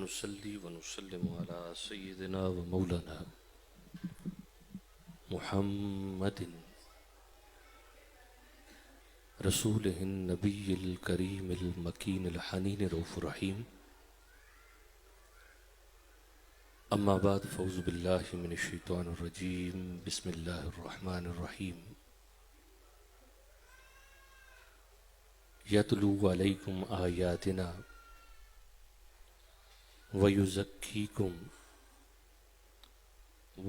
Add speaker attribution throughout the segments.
Speaker 1: ونصلي ونسلم على سيدنا ومولانا محمد رسوله النبي الكريم المكين الحنين الرؤوف الرحيم. أما بعد فأعوذ بالله من الشيطان الرجيم. بسم الله الرحمن الرحيم. يتلو عليكم آياتنا وَيُزَكِّيكُمْ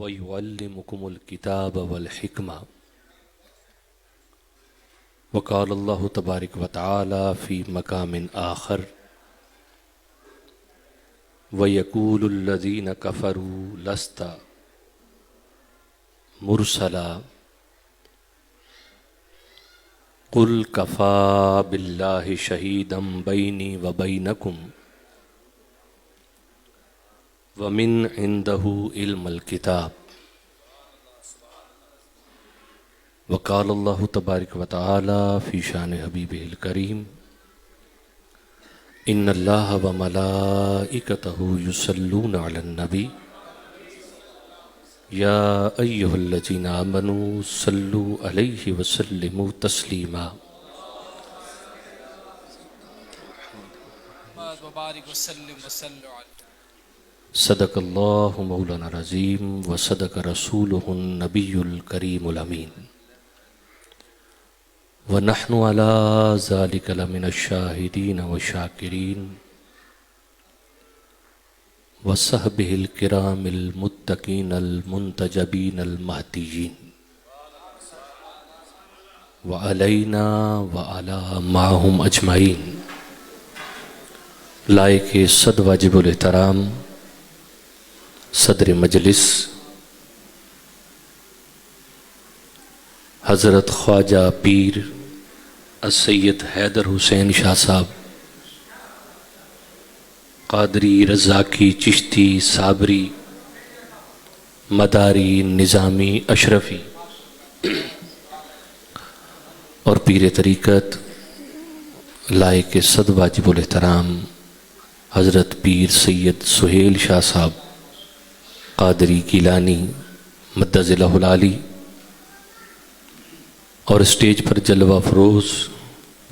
Speaker 1: وَيُعَلِّمُكُمُ الْكِتَابَ وَالْحِكْمَةَ. وقال الله تبارك وتعالى في مقام آخر وَيَقُولُ الَّذِينَ كَفَرُوا لَسْتَ مُرْسَلًا قُلْ كَفَى بِاللَّهِ شَهِيدًا بَيْنِي وَبَيْنَكُمْ وَمِنْ عِنْدَهُ عِلْمُ الْكِتَابِ. وقال الله تبارك وتعالى في شان حبيبه الكريم إن الله وملائكته يصلون على النبي يا أيها الذين آمنوا صلوا عليه وسلموا تسليما.
Speaker 2: وبارك وسلم وسلم عليه.
Speaker 1: صدق الله مولانا العظيم وصدق رسوله النبي الكريم الأمين ونحن على ذلك لمن الشاهدين والشاكرين وصحبه الكرام المتقين المنتجبين المهديين وعلينا وعلى معهم أجمعين. لائق صد واجب الاحترام صدر مجلس حضرت خواجہ پیر السید حیدر حسین شاہ صاحب قادری رزاقی چشتی صابری مداری نظامی اشرفی اور پیر طریقت لائق صد واجب الاحترام حضرت پیر سید سہیل شاہ صاحب قادری گیلانی مدد اللہ العالی اور اسٹیج پر جلوہ فروز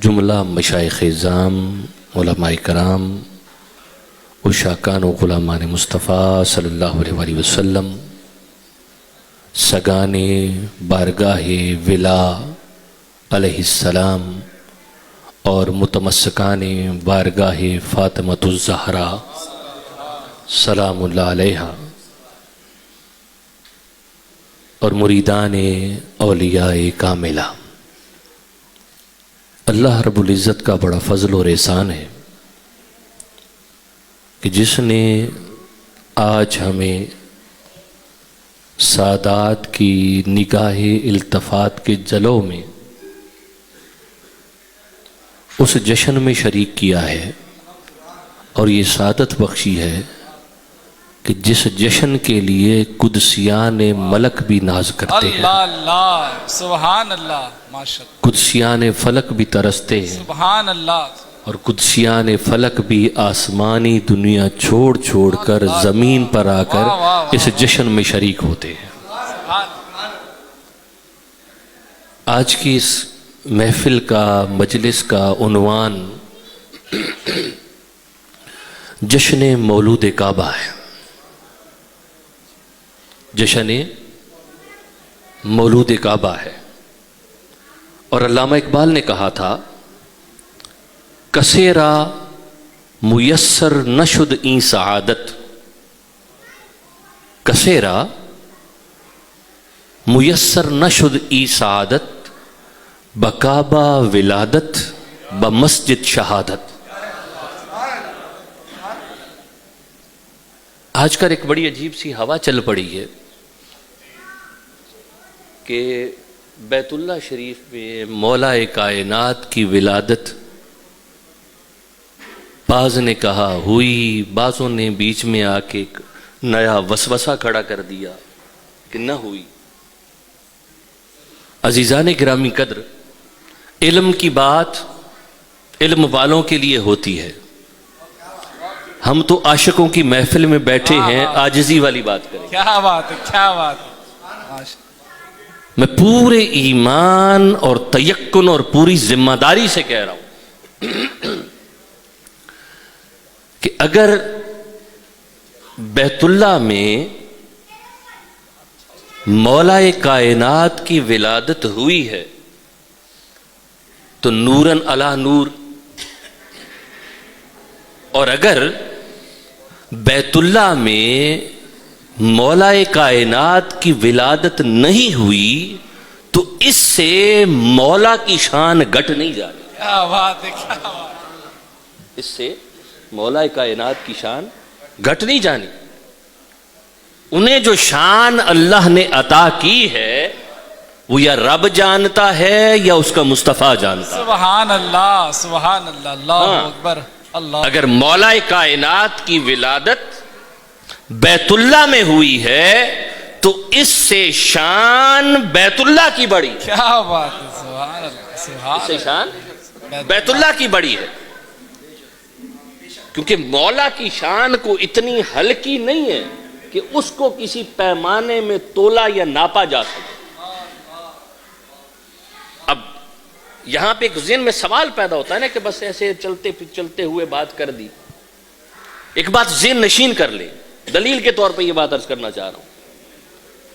Speaker 1: جملہ مشائخ اعظام علماء کرام عشاقان و غلامان مصطفیٰ صلی اللہ علیہ وآلہ وسلم سگان بارگاہ ولا علیہ السلام اور متمسکان بارگاہ فاطمۃ الزہرا سلام اللہ علیہا اور مریدان اولیاء کاملہ. اللہ رب العزت کا بڑا فضل اور احسان ہے کہ جس نے آج ہمیں سادات کی نگاہ التفات کے جلو میں اس جشن میں شریک کیا ہے اور یہ سعادت بخشی ہے کہ جس جشن کے لیے قدسیان ملک بھی ناز کرتے ہیں.
Speaker 2: اللہ اللہ سبحان اللہ ماشاءاللہ.
Speaker 1: قدسیان فلک بھی ترستے ہیں
Speaker 2: سبحان اللہ.
Speaker 1: اور قدسیان فلک بھی آسمانی دنیا چھوڑ چھوڑ کر زمین پر آ کر اس جشن میں شریک ہوتے ہیں. آج کی اس محفل کا مجلس کا عنوان جشن مولود کعبہ ہے. جشن مولود کعبہ ہے. اور علامہ اقبال نے کہا تھا کسیرا میسر نشد این سعادت، کسیرا میسر نشد ای سعادت بکعبہ ولادت بمسجد شہادت. آج کل ایک بڑی عجیب سی ہوا چل پڑی ہے کہ بیت اللہ شریف میں مولا کائنات کی ولادت بعض نے کہا ہوئی، بعضوں نے بیچ میں آ کے نیا وسوسہ کھڑا کر دیا کہ نہ ہوئی. عزیزان گرامی قدر، علم کی بات علم والوں کے لیے ہوتی ہے ہم تو عاشقوں کی محفل میں بیٹھے ہیں، عاجزی والی بات کریں.
Speaker 2: کیا بات ہے، کیا بات ہے. ماشاء
Speaker 1: میں پورے ایمان اور تیقن اور پوری ذمہ داری سے کہہ رہا ہوں کہ اگر بیت اللہ میں مولا کائنات کی ولادت ہوئی ہے تو نورن علی نور، اور اگر بیت اللہ میں مولا کائنات کی ولادت نہیں ہوئی تو اس سے مولا کی شان گھٹ نہیں جانی.
Speaker 2: کیا بات ہے، کیا بات ہے.
Speaker 1: اس سے مولا کائنات کی شان گھٹ نہیں جانی. انہیں جو شان اللہ نے عطا کی ہے وہ یا رب جانتا ہے یا اس کا مصطفیٰ جانتا ہے.
Speaker 2: سبحان اللہ، سبحان اللہ، اللہ اکبر. اللہ
Speaker 1: اگر مولا کائنات کی ولادت بیت اللہ میں ہوئی ہے تو اس سے شان بیت اللہ کی بڑی ہے.
Speaker 2: کیا بات ہے، سبحان اللہ، سبحان
Speaker 1: اس سے
Speaker 2: اللہ.
Speaker 1: شان بیت اللہ کی بڑی ہے، کیونکہ مولا کی شان کو اتنی ہلکی نہیں ہے کہ اس کو کسی پیمانے میں تولا یا ناپا جا سکے. اب یہاں پہ ایک ذہن میں سوال پیدا ہوتا ہے نا کہ بس ایسے چلتے ہوئے بات کر دی. ایک بات ذہن نشین کر لے، دلیل کے طور پہ یہ بات عرض کرنا چاہ رہا ہوں.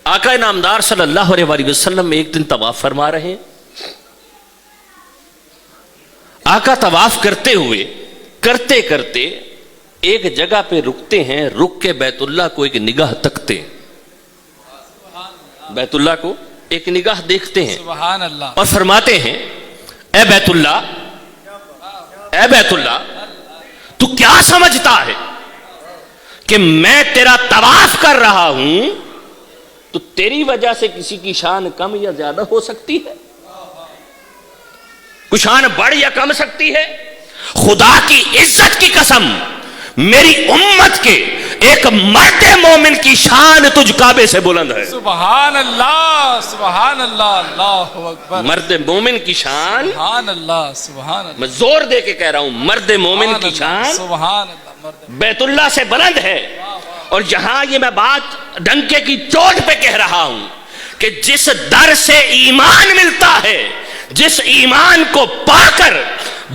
Speaker 1: آقا نامدار صلی اللہ علیہ وآلہ وسلم ایک دن طواف فرما رہے ہیں. آقا طواف کرتے ہوئے کرتے کرتے ایک جگہ پہ رکتے ہیں، رک کے بیت اللہ کو ایک نگاہ تکتے ہیں، بیت اللہ کو ایک نگاہ دیکھتے ہیں
Speaker 2: سبحان اللہ.
Speaker 1: اور فرماتے ہیں اے بیت اللہ، اے بیت اللہ، تو کیا سمجھتا ہے کہ میں تیرا طواف کر رہا ہوں تو تیری وجہ سے کسی کی شان کم یا زیادہ ہو سکتی ہے؟ کوئی شان بڑھ یا کم سکتی ہے؟ خدا کی عزت کی قسم، میری امت کے ایک مرد مومن کی شان تجھ کعبے سے بلند ہے.
Speaker 2: سبحان اللہ، سبحان اللہ، اللہ اکبر.
Speaker 1: مرد مومن کی شان،
Speaker 2: سبحان اللہ، سبحان اللہ.
Speaker 1: میں زور دے کے کہہ رہا ہوں، مرد مومن کی شان
Speaker 2: سبحان اللہ، مرد.
Speaker 1: بیت اللہ سے بلند ہے. اور جہاں یہ میں بات ڈنکے کی چوٹ پہ کہہ رہا ہوں کہ جس در سے ایمان ملتا ہے، جس ایمان کو پا کر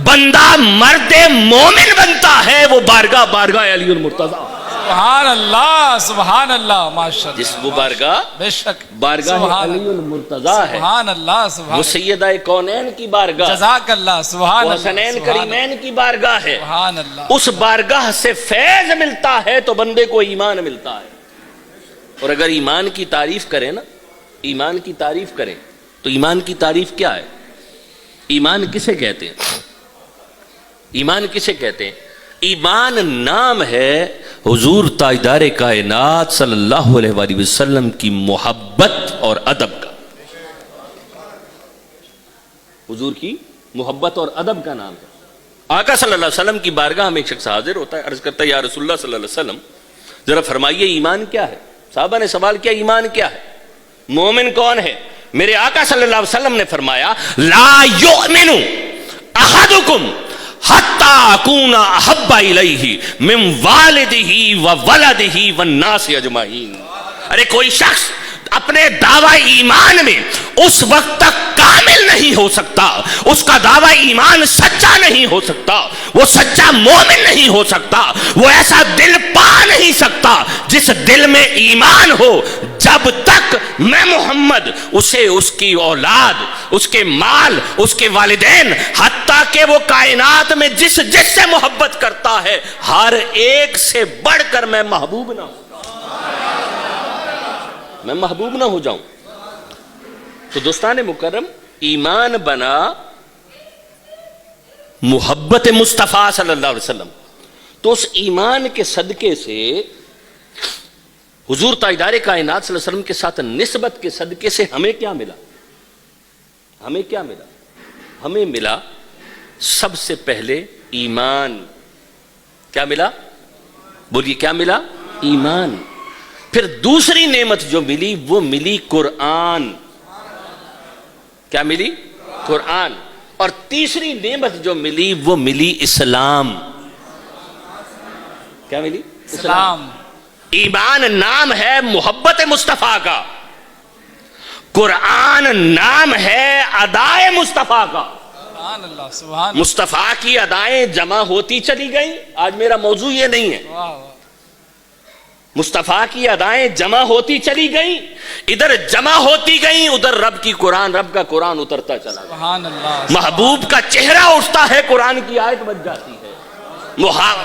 Speaker 1: بندہ مرد مومن بنتا ہے، وہ بارگاہ علی المرتضیٰ.
Speaker 2: سبحان اللہ، سبحان اللہ، ماشاء اللہ.
Speaker 1: جس وہ بارگاہ
Speaker 2: بے شک
Speaker 1: بارگاہ علی المرتضیٰ ہے،
Speaker 2: سبحان اللہ، سبحان
Speaker 1: وہ سیدہ کونین کی بارگاہ،
Speaker 2: جزاک اللہ، سبحان
Speaker 1: وہ
Speaker 2: اللہ،
Speaker 1: حسنین کریمین کی بارگاہ ہے.
Speaker 2: سبحان اللہ.
Speaker 1: اس بارگاہ سے فیض ملتا ہے تو بندے کو ایمان ملتا ہے. اور اگر ایمان کی تعریف کریں نا، ایمان کی تعریف کریں تو ایمان کی تعریف کیا ہے؟ ایمان کسے کہتے ہیں؟ ایمان کسے کہتے ہیں؟ ایمان نام ہے حضور تاجدار کائنات صلی اللہ علیہ وآلہ وسلم کی محبت اور ادب کا. حضور کی محبت اور ادب کا نام ہے. آقا صلی اللہ علیہ وسلم کی بارگاہ میں ایک شخص حاضر ہوتا ہے، عرض کرتا ہے یا رسول اللہ صلی اللہ علیہ وسلم ذرا فرمائیے ایمان کیا ہے؟ صحابہ نے سوال کیا ایمان کیا ہے، مومن کون ہے؟ میرے آقا صلی اللہ علیہ وسلم نے فرمایا لا یؤمن احدکم حتی اکون احب الیہ من والدہ وولدہ والناس اجمعین. ارے کوئی شخص اپنے دعوی ایمان میں اس وقت تک کامل نہیں ہو سکتا، اس کا دعوی ایمان سچا نہیں ہو سکتا، وہ سچا مومن نہیں ہو سکتا، وہ ایسا دل پا نہیں سکتا جس دل میں ایمان ہو، جب تک میں محمد اسے اس کی اولاد، اس کے مال، اس کے والدین، حتیٰ کہ وہ کائنات میں جس سے محبت کرتا ہے ہر ایک سے بڑھ کر میں محبوب نہ ہوں، میں محبوب نہ ہو جاؤں. تو دوستان مکرم، ایمان بنا محبت مصطفیٰ صلی اللہ علیہ وسلم. تو اس ایمان کے صدقے سے حضور تاجدار کائنات صلی اللہ علیہ وسلم کے ساتھ نسبت کے صدقے سے ہمیں کیا ملا؟ ہمیں کیا ملا؟ ہمیں ملا سب سے پہلے ایمان. کیا ملا؟ بولیے کیا ملا؟ ایمان. پھر دوسری نعمت جو ملی وہ ملی قرآن. کیا ملی؟ قرآن. اور تیسری نعمت جو ملی وہ ملی اسلام. کیا ملی؟
Speaker 2: اسلام.
Speaker 1: ایمان نام ہے محبت مصطفیٰ کا، قرآن نام ہے ادائے مصطفیٰ کا.
Speaker 2: سبحان اللہ. سبحان
Speaker 1: مصطفیٰ کی ادائیں جمع ہوتی چلی گئیں. آج میرا موضوع یہ نہیں ہے.
Speaker 2: واہ واہ.
Speaker 1: مصطفیٰ کی ادائیں جمع ہوتی چلی گئیں، ادھر جمع ہوتی گئیں، ادھر رب کا قرآن اترتا چلا گیا.
Speaker 2: سبحان اللہ.
Speaker 1: محبوب کا چہرہ اٹھتا ہے، قرآن کی آیت بن جاتی ہے.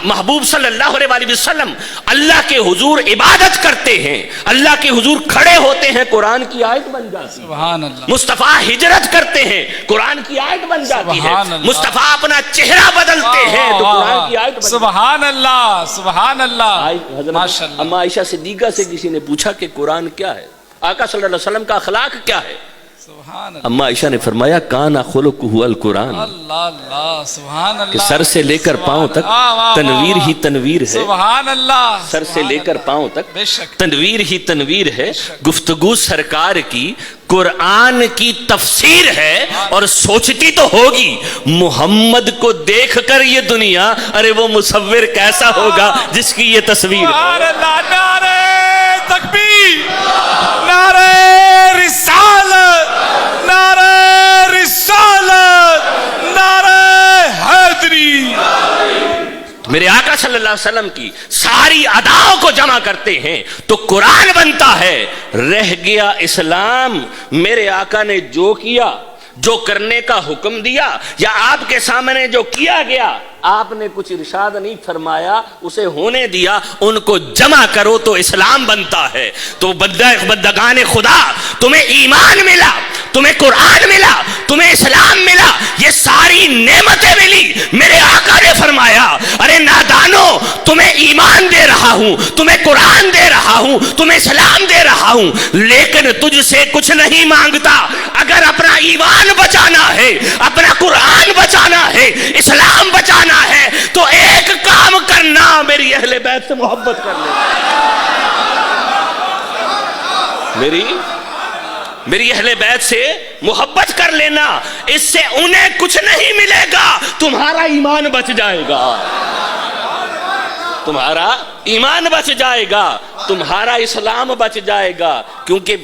Speaker 1: محبوب صلی اللہ علیہ وسلم اللہ کے حضور عبادت کرتے ہیں، اللہ کے حضور کھڑے ہوتے ہیں، قرآن کی آیت بن جاتی ہے.
Speaker 2: سبحان اللہ.
Speaker 1: مصطفیٰ ہجرت کرتے ہیں، قرآن کی آیت بن جاتی ہے.
Speaker 2: سبحان اللہ.
Speaker 1: مصطفیٰ اپنا چہرہ بدلتے ہیں تو قرآن کی آیت بن جاتی ہے.
Speaker 2: سبحان اللہ. سبحان اللہ. ماشاء اللہ.
Speaker 1: اما عائشہ صدیقہ سے کسی نے پوچھا کہ قرآن کیا ہے، آقا صلی اللہ علیہ وسلم کا اخلاق کیا ہے؟
Speaker 2: سبحان اللہ.
Speaker 1: اما عائشہ نے فرمایا کانا خلقہ القرآن،
Speaker 2: اللہ اللہ. سبحان اللہ.
Speaker 1: کہ سر سے لے کر پاؤں تک تنویر ہی تنویر ہے.
Speaker 2: سبحان اللہ.
Speaker 1: سر سے لے کر پاؤں تک
Speaker 2: بے شک.
Speaker 1: تنویر ہی تنویر ہے. گفتگو سرکار کی قرآن کی تفسیر ہے، اور سوچتی تو ہوگی محمد کو دیکھ کر یہ دنیا، ارے وہ مصور کیسا ہوگا جس کی یہ تصویر ہے.
Speaker 2: سبحان اللہ. نعرہ تکبیر، نعرہ رسالت، نعرہ رسالت، نعرہ حیدری.
Speaker 1: میرے آقا صلی اللہ علیہ وسلم کی ساری اداؤں کو جمع کرتے ہیں تو قرآن بنتا ہے. رہ گیا اسلام. میرے آقا نے جو کیا، جو کرنے کا حکم دیا، یا آپ کے سامنے جو کیا گیا، آپ نے کچھ ارشاد نہیں فرمایا، اسے ہونے دیا، ان کو جمع کرو تو اسلام بنتا ہے. تو بندگان خدا، تمہیں ایمان ملا، تمہیں قرآن ملا، تمہیں اسلام ملا، یہ ساری نعمتیں ملی. میرے آقا نے فرمایا ارے نادانو، تمہیں ایمان دے رہا ہوں، تمہیں قرآن دے رہا ہوں، تمہیں اسلام دے رہا ہوں، لیکن تجھ سے کچھ نہیں مانگتا. اگر اپنا ایمان بچانا ہے، اپنا قرآن بچانا ہے، اسلام بچانا ہے، تو ایک کام کرنا، میری اہل بیت سے محبت کر لے. میری اہل بیت سے محبت کر لینا. اس سے انہیں کچھ نہیں ملے گا، تمہارا ایمان بچ جائے گا، تمہارا ایمان بچ جائے گا، تمہارا اسلام بچ جائے گا. کیونکہ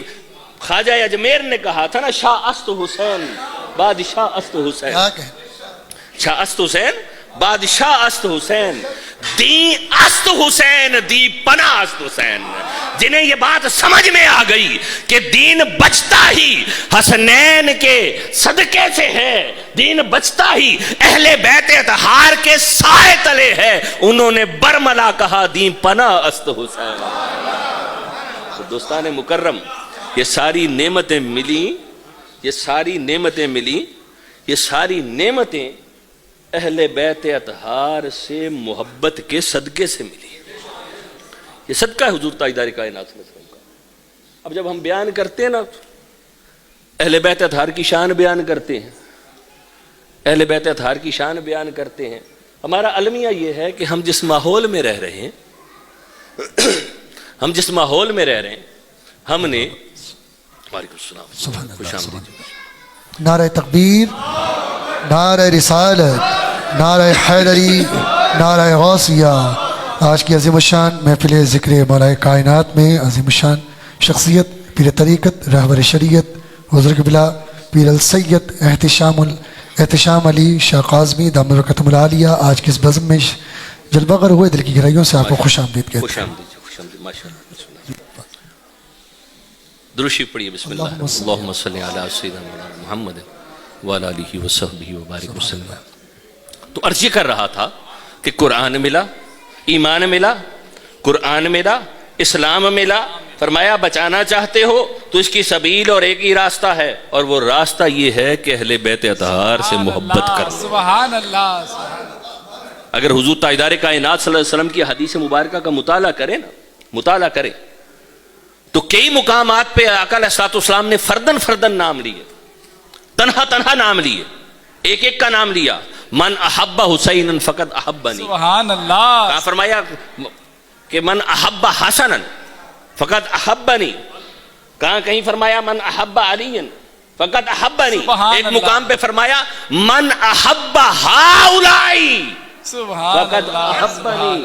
Speaker 1: خواجہ اجمیر نے کہا تھا نا، شاہ است حسین بادشاہ است حسین، شاہ است حسین بادشاہ است حسین، دین است حسین، دی پناہ است حسین. جنہیں یہ بات سمجھ میں آ گئی کہ دین بچتا ہی حسنین کے صدقے سے ہے، دین بچتا ہی اہل بیت اطہار کے سائے تلے ہے، انہوں نے برملا کہا دین پناہ است حسین. تو دوستان مکرم، یہ ساری نعمتیں ملی، یہ ساری نعمتیں ملی، یہ ساری نعمتیں اہل بیت اطہار سے محبت کے صدقے سے ملی. یہ صدقہ ہے حضور تاجدار کائنات صلی اللہ علیہ وسلم کا. اب جب ہم بیان کرتے ہیں نا، اہل بیت اطہار کی شان بیان کرتے ہیں، اہل بیت اطہار کی شان بیان کرتے ہیں، ہمارا المیہ یہ ہے کہ ہم جس ماحول میں رہ رہے ہیں، ہم جس ماحول میں رہ رہے ہیں، ہم نے وعلیکم السلام، خوش آمدید.
Speaker 3: نعرہ تکبیر، نعرہ رسالت، نعرہ حیدری، نعرہ غوثیہ. آج کی عظیم الشان محفل ذکر مولا کائنات میں عظیم الشان شخصیت پیر طریقت، رہبر شریعت، حضور قبلہ پیر السید احتشام علی شاہ قاظمی دامت برکاتہم العالیہ آج کے اس بزم میں جلوہ گر ہوئے. دل کی گہرائیوں سے آپ کو خوش آمدید کہتے ہیں.
Speaker 1: خوش آمدید، خوش آمدید، ماشاءاللہ. درود پڑھیے. بسم اللہ، اللہم صلی علی سیدنا محمد وعلی آلہ وصحبہ وبارک وسلم. تو عرض یہ کر رہا تھا کہ قرآن ملا، ایمان ملا، قرآن ملا، اسلام ملا. فرمایا بچانا چاہتے ہو تو اس کی سبیل اور ایک ہی راستہ ہے، اور وہ راستہ یہ ہے کہ اہل بیت اطہار سے محبت کرو.
Speaker 2: سبحان اللہ.
Speaker 1: اگر حضور تاجدار کائنات صلی اللہ علیہ وسلم کی حدیث مبارکہ کا مطالعہ کریں نا، مطالعہ کریں تو کئی مقامات پہ آقا علیہ الصلوۃ والسلام نے فردن فردن نام لیے، تنہا تنہا نام لیے، ایک ایک کا نام لیا. من احب حسین فقد احبنی.
Speaker 2: سبحان اللہ.
Speaker 1: کہاں فرمایا کہ من احب حسنا فقد احبنی. کہاں کہیں فرمایا من احب علی فقد احبنی. ایک مقام پہ فرمایا من احب ہؤلاء
Speaker 2: سبحان
Speaker 1: وقد
Speaker 2: اللہ
Speaker 1: احبنی،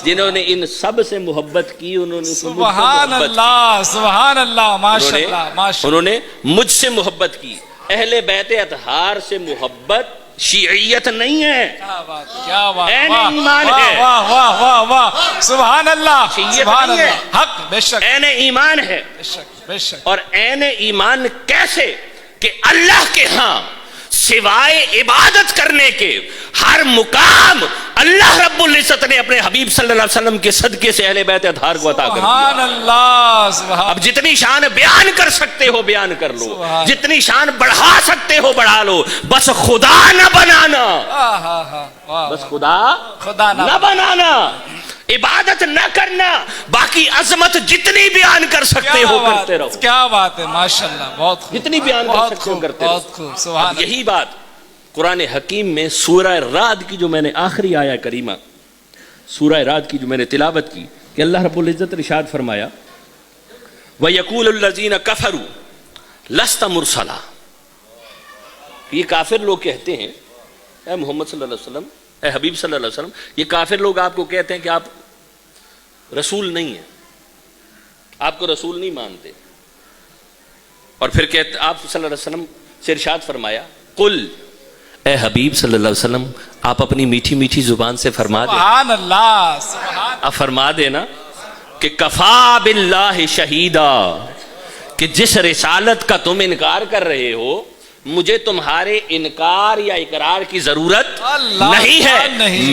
Speaker 1: جنہوں نے ان سب سے محبت کی انہوں نے
Speaker 2: سبحان اللہ سبحان اللہ ماشاء اللہ ماشاء
Speaker 1: انہوں نے مجھ سے محبت کی۔ اہل بیت اطہار سے محبت شیعیت نہیں ہے،
Speaker 2: کیا بات کیا بات
Speaker 1: عین
Speaker 2: واہ
Speaker 1: ایمان
Speaker 2: واہ
Speaker 1: ہے،
Speaker 2: واہ واہ واہ واہ سبحان اللہ
Speaker 1: شیعیت
Speaker 2: سبحان
Speaker 1: نہیں ہے،
Speaker 2: اللہ حق بے شک
Speaker 1: عین ایمان ہے۔
Speaker 2: بے شک بے شک
Speaker 1: اور عین ایمان کیسے کہ اللہ کے ہاں سوائے عبادت کرنے کے ہر مقام اللہ رب العزت نے اپنے حبیب صلی اللہ علیہ وسلم کے صدقے سے اہل بیت اطہار کو عطا کر
Speaker 2: سبحان
Speaker 1: دیا۔
Speaker 2: اللہ سبحان
Speaker 1: اب جتنی شان بیان کر سکتے ہو بیان کر لو،
Speaker 2: سبحان
Speaker 1: جتنی شان بڑھا سکتے ہو بڑھا لو، بس خدا نہ بنانا، بس خدا نہ بنانا، عبادت نہ کرنا، باقی عظمت جتنی بیان کر سکتے ہو کرتے رہو،
Speaker 2: کیا بات ہے ماشاءاللہ بہت خوب
Speaker 1: جتنی بیان کر سکتے ہو کرتے
Speaker 2: بہت
Speaker 1: رہو۔
Speaker 2: خوب سبحان
Speaker 1: اب یہی بات قرآن حکیم میں سورہ رعد کی جو میں نے آخری آیہ کریمہ سورہ رعد کی جو میں نے تلاوت کی کہ اللہ رب العزت نے ارشاد فرمایا وَيَقُولُ الَّذِينَ كَفَرُوا لَسْتَ مُرْسَلًا، یہ کافر لوگ کہتے ہیں اے محمد صلی اللہ علیہ وسلم، اے حبیب صلی اللہ علیہ وسلم، یہ کافر لوگ آپ کو کہتے ہیں کہ آپ رسول نہیں ہیں، آپ کو رسول نہیں مانتے، اور پھر کہتے آپ صلی اللہ علیہ وسلم سے ارشاد فرمایا قل، اے حبیب صلی اللہ علیہ وسلم آپ اپنی میٹھی میٹھی زبان سے فرما دیں،
Speaker 2: سبحان اللہ سبحان
Speaker 1: آپ فرما دینا کہ کفا باللہ شہیدا، کہ جس رسالت کا تم انکار کر رہے ہو مجھے تمہارے انکار یا اقرار کی ضرورت نہیں ہے،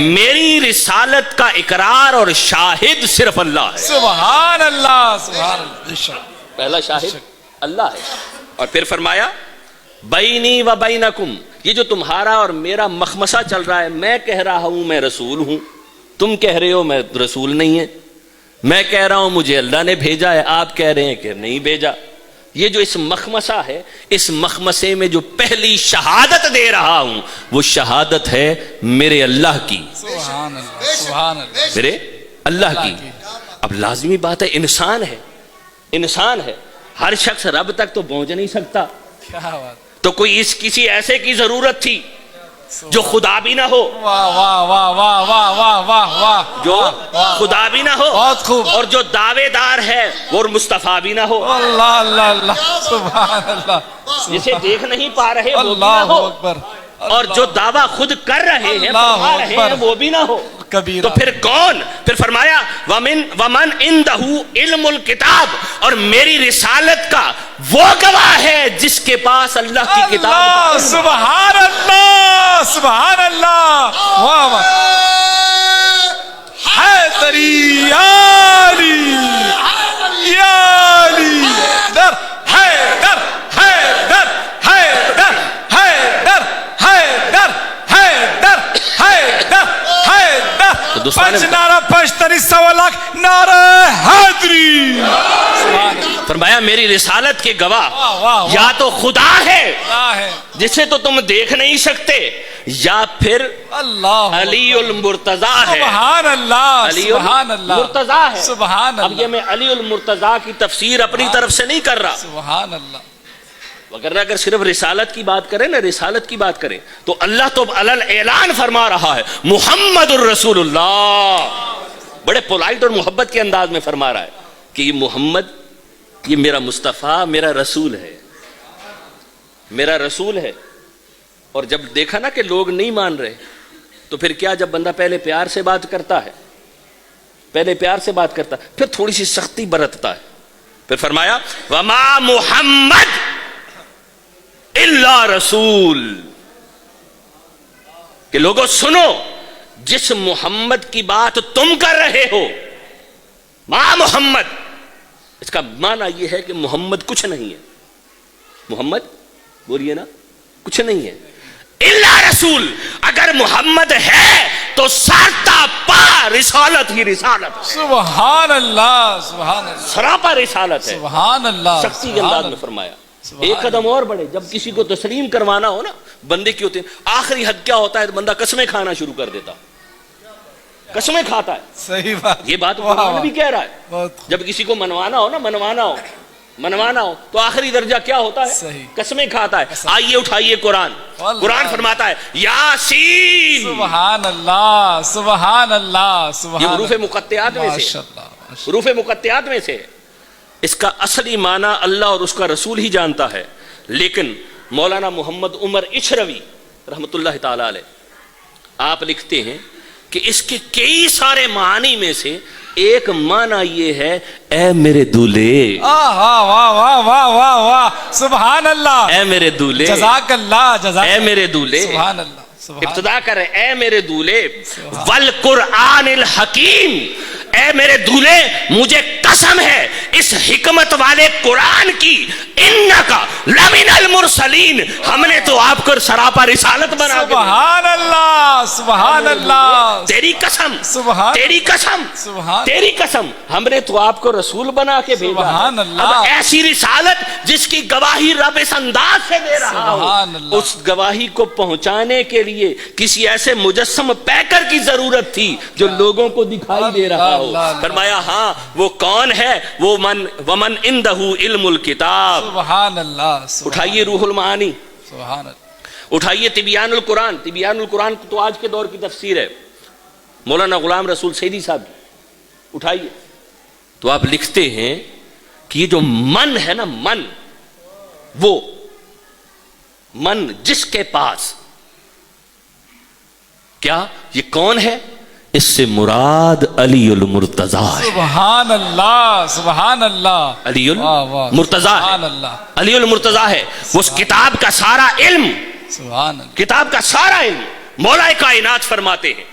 Speaker 1: میری رسالت کا اقرار اور شاہد صرف اللہ ہے،
Speaker 2: سبحان اللہ سبحان اللہ
Speaker 1: پہلا شاہد اللہ ہے۔ اور پھر فرمایا بینی و بینکم، یہ جو تمہارا اور میرا مخمسہ چل رہا ہے، میں کہہ رہا ہوں میں رسول ہوں، تم کہہ رہے ہو میں رسول نہیں ہے، میں کہہ رہا ہوں مجھے اللہ نے بھیجا ہے، آپ کہہ رہے ہیں کہ نہیں بھیجا، یہ جو اس مخمسہ ہے، اس مخمسے میں جو پہلی شہادت دے رہا ہوں وہ شہادت ہے میرے اللہ کی،
Speaker 2: سبحان اللہ سبحان اللہ
Speaker 1: میرے اللہ کی۔ اب لازمی بات ہے انسان ہے، انسان ہے، ہر شخص رب تک تو پہنچ نہیں سکتا،
Speaker 2: کیا بات
Speaker 1: تو کوئی اس کسی ایسے کی ضرورت تھی جو خدا بھی نہ ہو،
Speaker 2: واہ واہ واہ واہ واہ واہ واہ واہ
Speaker 1: جو خدا بھی نہ ہو،
Speaker 2: بہت خوب،
Speaker 1: اور جو دعوے دار ہے وہ مصطفیٰ بھی نہ ہو،
Speaker 2: اللہ اللہ اللہ سبحان اللہ
Speaker 1: جسے دیکھ نہیں پا رہے وہ بھی نہ
Speaker 2: اللہ
Speaker 1: ہو،
Speaker 2: اکبر
Speaker 1: اور جو دعویٰ خود کر رہے ہیں
Speaker 2: اللہ
Speaker 1: فرما رہے ہیں
Speaker 2: اکبر،
Speaker 1: وہ بھی نہ ہو،
Speaker 2: کبیرہ،
Speaker 1: تو پھر کون؟ پھر فرمایا ومن عندہ علم الکتاب، اور میری رسالت کا وہ گواہ ہے جس کے پاس اللہ کی کتاب
Speaker 2: اللہ سبحان اللہ سبحان اللہ واہ واہ حیدری علی علی در حیدر حیدر حیدر حیدر حیدر حیدر حیدر حیدر
Speaker 1: تو دوستان
Speaker 2: پنج نعرہ پشتری سوا لاکھ نعرہ حیدری،
Speaker 1: فرمایا میری رسالت کے گواہ
Speaker 2: واہ واہ
Speaker 1: یا تو خدا ہے
Speaker 2: ہے
Speaker 1: جسے تو تم دیکھ نہیں سکتے، یا پھر
Speaker 2: اللہ
Speaker 1: علی المرتضیٰ ہے،
Speaker 2: سبحان اللہ
Speaker 1: علی
Speaker 2: سبحان اللہ
Speaker 1: المرتضیٰ ہے۔
Speaker 2: سبحان
Speaker 1: اب یہ
Speaker 2: اللہ
Speaker 1: میں علی المرتضیٰ کی تفسیر اپنی طرف سے نہیں کر رہا،
Speaker 2: سبحان اللہ
Speaker 1: وگرنہ اگر صرف رسالت کی بات کریں نا، رسالت کی بات کریں تو اللہ تو علل اعلان فرما رہا ہے محمد الرسول اللہ، بڑے پولائٹ اور محبت کے انداز میں فرما رہا ہے کہ یہ محمد، یہ میرا مصطفیٰ، میرا رسول ہے، میرا رسول ہے۔ اور جب دیکھا نا کہ لوگ نہیں مان رہے تو پھر کیا، جب بندہ پہلے پیار سے بات کرتا ہے، پہلے پیار سے بات کرتا ہے پھر تھوڑی سی سختی برتتا ہے، پھر فرمایا وما محمد الا رسول، کہ لوگوں سنو جس محمد کی بات تم کر رہے ہو، ما محمد، اس کا معنی یہ ہے کہ محمد کچھ نہیں ہے، محمد بولیے نا کچھ نہیں ہے، الا رسول، اگر محمد ہے تو سارتا پا رسالت ہی رسالت،
Speaker 2: سبحان اللہ سبحان اللہ
Speaker 1: سراپا رسالت ہے،
Speaker 2: سبحان اللہ
Speaker 1: سختی کے انداز میں فرمایا۔ ایک قدم اور بڑھے، جب کسی کو تسلیم کروانا ہو نا، بندے کی ہوتے ہیں آخری حد کیا ہوتا ہے، بندہ قسمیں کھانا شروع کر دیتا، قسمیں کھاتا ہے،
Speaker 2: صحیح بات،
Speaker 1: یہ بات قرآن بھی کہہ رہا ہے،
Speaker 2: بہت
Speaker 1: جب کسی کو منوانا ہو نا، منوانا ہو منوانا ہو تو آخری درجہ کیا ہوتا ہے؟
Speaker 2: صحیح.
Speaker 1: قسمیں کھاتا ہے. آئیے اٹھائیے قرآن.
Speaker 2: اللہ.
Speaker 1: قرآن فرماتا ہے یاسین.
Speaker 2: سبحان اللہ سبحان اللہ سبحان
Speaker 1: یہ حروف مقطعات میں سے,
Speaker 2: ماشاء اللہ.
Speaker 1: حروف مقطعات میں سے. اس کا اصلی معنی اللہ اور اس کا رسول ہی جانتا ہے, لیکن مولانا محمد عمر اشروی رحمت اللہ تعالی علیہ آپ لکھتے ہیں کہ اس کے کئی سارے معنی میں سے ایک معنی یہ ہے اے میرے دولے.
Speaker 2: واہ واہ واہ واہ واہ واہ سبحان اللہ.
Speaker 1: اے میرے دولے,
Speaker 2: جزاک اللہ جزاک.
Speaker 1: اے میرے دولے.
Speaker 2: سبحان اللہ.
Speaker 1: ابتدا کرے اے میرے دولے والقرآن الحکیم. اے میرے دولے مجھے قسم ہے اس حکمت والے قرآن کی, انکا لمن المرسلین, ہم نے تو آپ کو سراپا رسالت بنا کے.
Speaker 2: سبحان اللہ سبحان اللہ.
Speaker 1: تیری قسم,
Speaker 2: سبحان
Speaker 1: تیری قسم,
Speaker 2: سبحان
Speaker 1: تیری قسم, ہم نے تو آپ کو رسول بنا کے بھیجا.
Speaker 2: سبحان اللہ.
Speaker 1: اب ایسی رسالت جس کی گواہی رب اس انداز سے دے رہا
Speaker 2: سبحان
Speaker 1: ہو,
Speaker 2: اللہ.
Speaker 1: اس گواہی کو پہنچانے کے لیے کسی ایسے مجسم پیکر کی ضرورت تھی جو لوگوں کو دکھائی دے رہا ہو. فرمایا ہاں وہ کون ہے, وہ ومن عندہ علم الکتاب.
Speaker 2: سبحان اللہ.
Speaker 1: اٹھائیے روح المعانی,
Speaker 2: سبحان اللہ.
Speaker 1: اٹھائیے تبیان القرآن. تبیان القرآن تو آج کے دور کی تفسیر ہے مولانا غلام رسول سیدی صاحب کی. اٹھائیے تو آپ لکھتے ہیں کہ یہ جو من ہے نا, من, وہ من جس کے پاس کیا, یہ کون ہے, اس سے مراد علی المرتضی ہے.
Speaker 2: سبحان اللہ سبحان اللہ.
Speaker 1: علی
Speaker 2: واہ واہ.
Speaker 1: المرتضی
Speaker 2: سبحان
Speaker 1: ہے,
Speaker 2: اللہ.
Speaker 1: علی المرتضی ہے. وہ اس کتاب کا سارا علم,
Speaker 2: سبحان اللہ.
Speaker 1: کتاب کا سارا علم مولا کائنات فرماتے ہیں.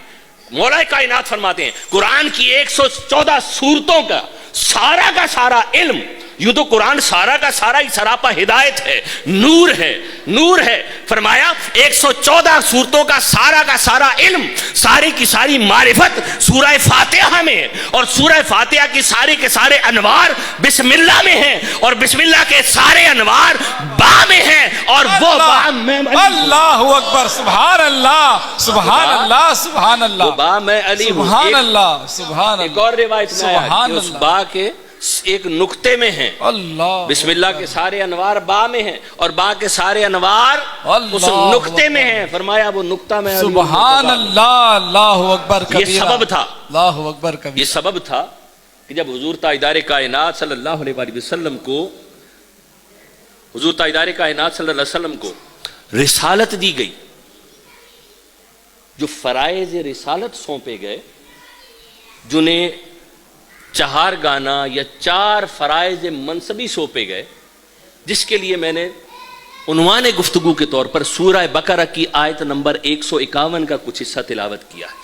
Speaker 1: مولا کائنات فرماتے ہیں قرآن کی 114 سورتوں کا سارا علم. یوں تو قرآن سارا کا سارا ہی سراپا ہدایت ہے, نور ہے, نور ہے. فرمایا 114 سورتوں کا سارا علم, ساری کی ساری معرفت سورہ فاتحہ میں ہے, اور سورہ فاتحہ کی سارے کے سارے انوار بسم اللہ میں ہیں, اور بسم اللہ کے سارے انوار با میں ہیں, اور وہ با میں
Speaker 2: اللہ اکبر. سبحان اللہ سبحان اللہ سبحان اللہ.
Speaker 1: وہ با میں علی ہوں.
Speaker 2: سبحان اللہ سبحان
Speaker 1: ایک
Speaker 2: اللہ.
Speaker 1: اور روایت میں آیا
Speaker 2: سبحان
Speaker 1: کہ اس
Speaker 2: اللہ.
Speaker 1: با کے ایک نقطے میں ہیں,
Speaker 2: اللہ
Speaker 1: بسم اللہ کے سارے انوار با میں ہیں, اور با کے سارے انوار اس نقطے میں ہیں. فرمایا وہ نقطہ میں
Speaker 2: سبحان اللہ. اللہ اکبر کبیرہ.
Speaker 1: یہ سبب تھا,
Speaker 2: اللہ اکبر کبیرہ.
Speaker 1: یہ سبب تھا کہ جب حضور تاجدار کائنات صلی اللہ علیہ وآلہ وسلم کو, حضور تاجدار کائنات صلی اللہ علیہ وسلم کو رسالت دی گئی, جو فرائض رسالت سونپے گئے, جنہیں 4 گانا یا 4 فرائض منصبی سونپے گئے, جس کے لیے میں نے عنوان گفتگو کے طور پر سورہ بقرہ کی آیت نمبر 151 کا کچھ حصہ تلاوت کیا ہے.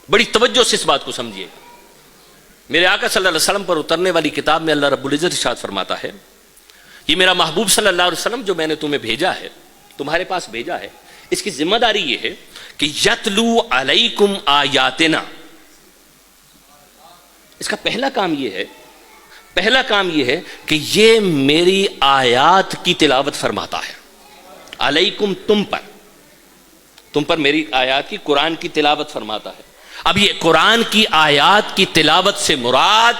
Speaker 1: بڑی توجہ سے اس بات کو سمجھیے. میرے آقا صلی اللہ علیہ وسلم پر اترنے والی کتاب میں اللہ رب العزت ارشاد فرماتا ہے, یہ میرا محبوب صلی اللہ علیہ وسلم جو میں نے تمہیں بھیجا ہے, تمہارے پاس بھیجا ہے, اس کی ذمہ داری یہ ہے کہ یتلو علیکم آیاتنا. اس کا پہلا کام یہ ہے کہ یہ میری آیات کی تلاوت فرماتا ہے. علیکم تم پر میری آیات کی, قرآن کی تلاوت فرماتا ہے. اب یہ قرآن کی آیات کی تلاوت سے مراد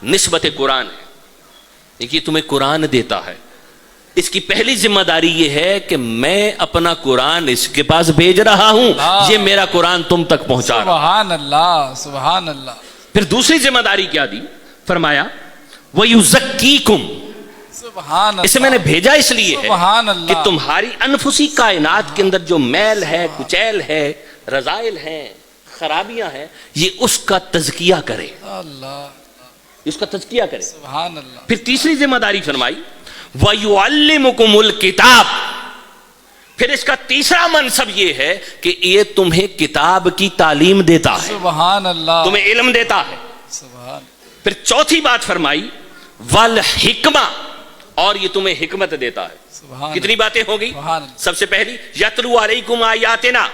Speaker 1: نسبت قرآن ہے. دیکھیے تمہیں قرآن دیتا ہے, اس کی پہلی ذمہ داری یہ ہے کہ میں اپنا قرآن اس کے پاس بھیج رہا ہوں, یہ میرا قرآن تم تک پہنچا رہا.
Speaker 2: سبحان اللہ سبحان اللہ.
Speaker 1: پھر دوسری ذمہ داری کیا دی, فرمایا وَيُزَكِّيكُمْ.
Speaker 2: سبحان اللہ.
Speaker 1: اسے میں نے بھیجا اس لیے ہے
Speaker 2: سبحان اللہ.
Speaker 1: کہ تمہاری انفسی کائنات کے اندر جو میل ہے, کچیل ہے, رذائل ہیں, خرابیاں ہیں, یہ اس کا تزکیہ کرے,
Speaker 2: اللہ
Speaker 1: اس کا تزکیہ کرے.
Speaker 2: سبحان اللہ.
Speaker 1: پھر تیسری ذمہ داری فرمائی وَيُعَلِّمُكُمُ الْكِتَابَ. پھر اس کا تیسرا منصب یہ ہے کہ یہ تمہیں کتاب کی تعلیم دیتا ہے,
Speaker 2: سبحان اللہ.
Speaker 1: تمہیں علم دیتا ہے.
Speaker 2: سبحان.
Speaker 1: پھر چوتھی بات فرمائی والحکمہ, اور یہ تمہیں حکمت دیتا ہے.
Speaker 2: سبحان.
Speaker 1: کتنی باتیں ہو گئی؟
Speaker 2: سبحان اللہ.
Speaker 1: سب سے پہلی یتلو علیکم آیاتنا,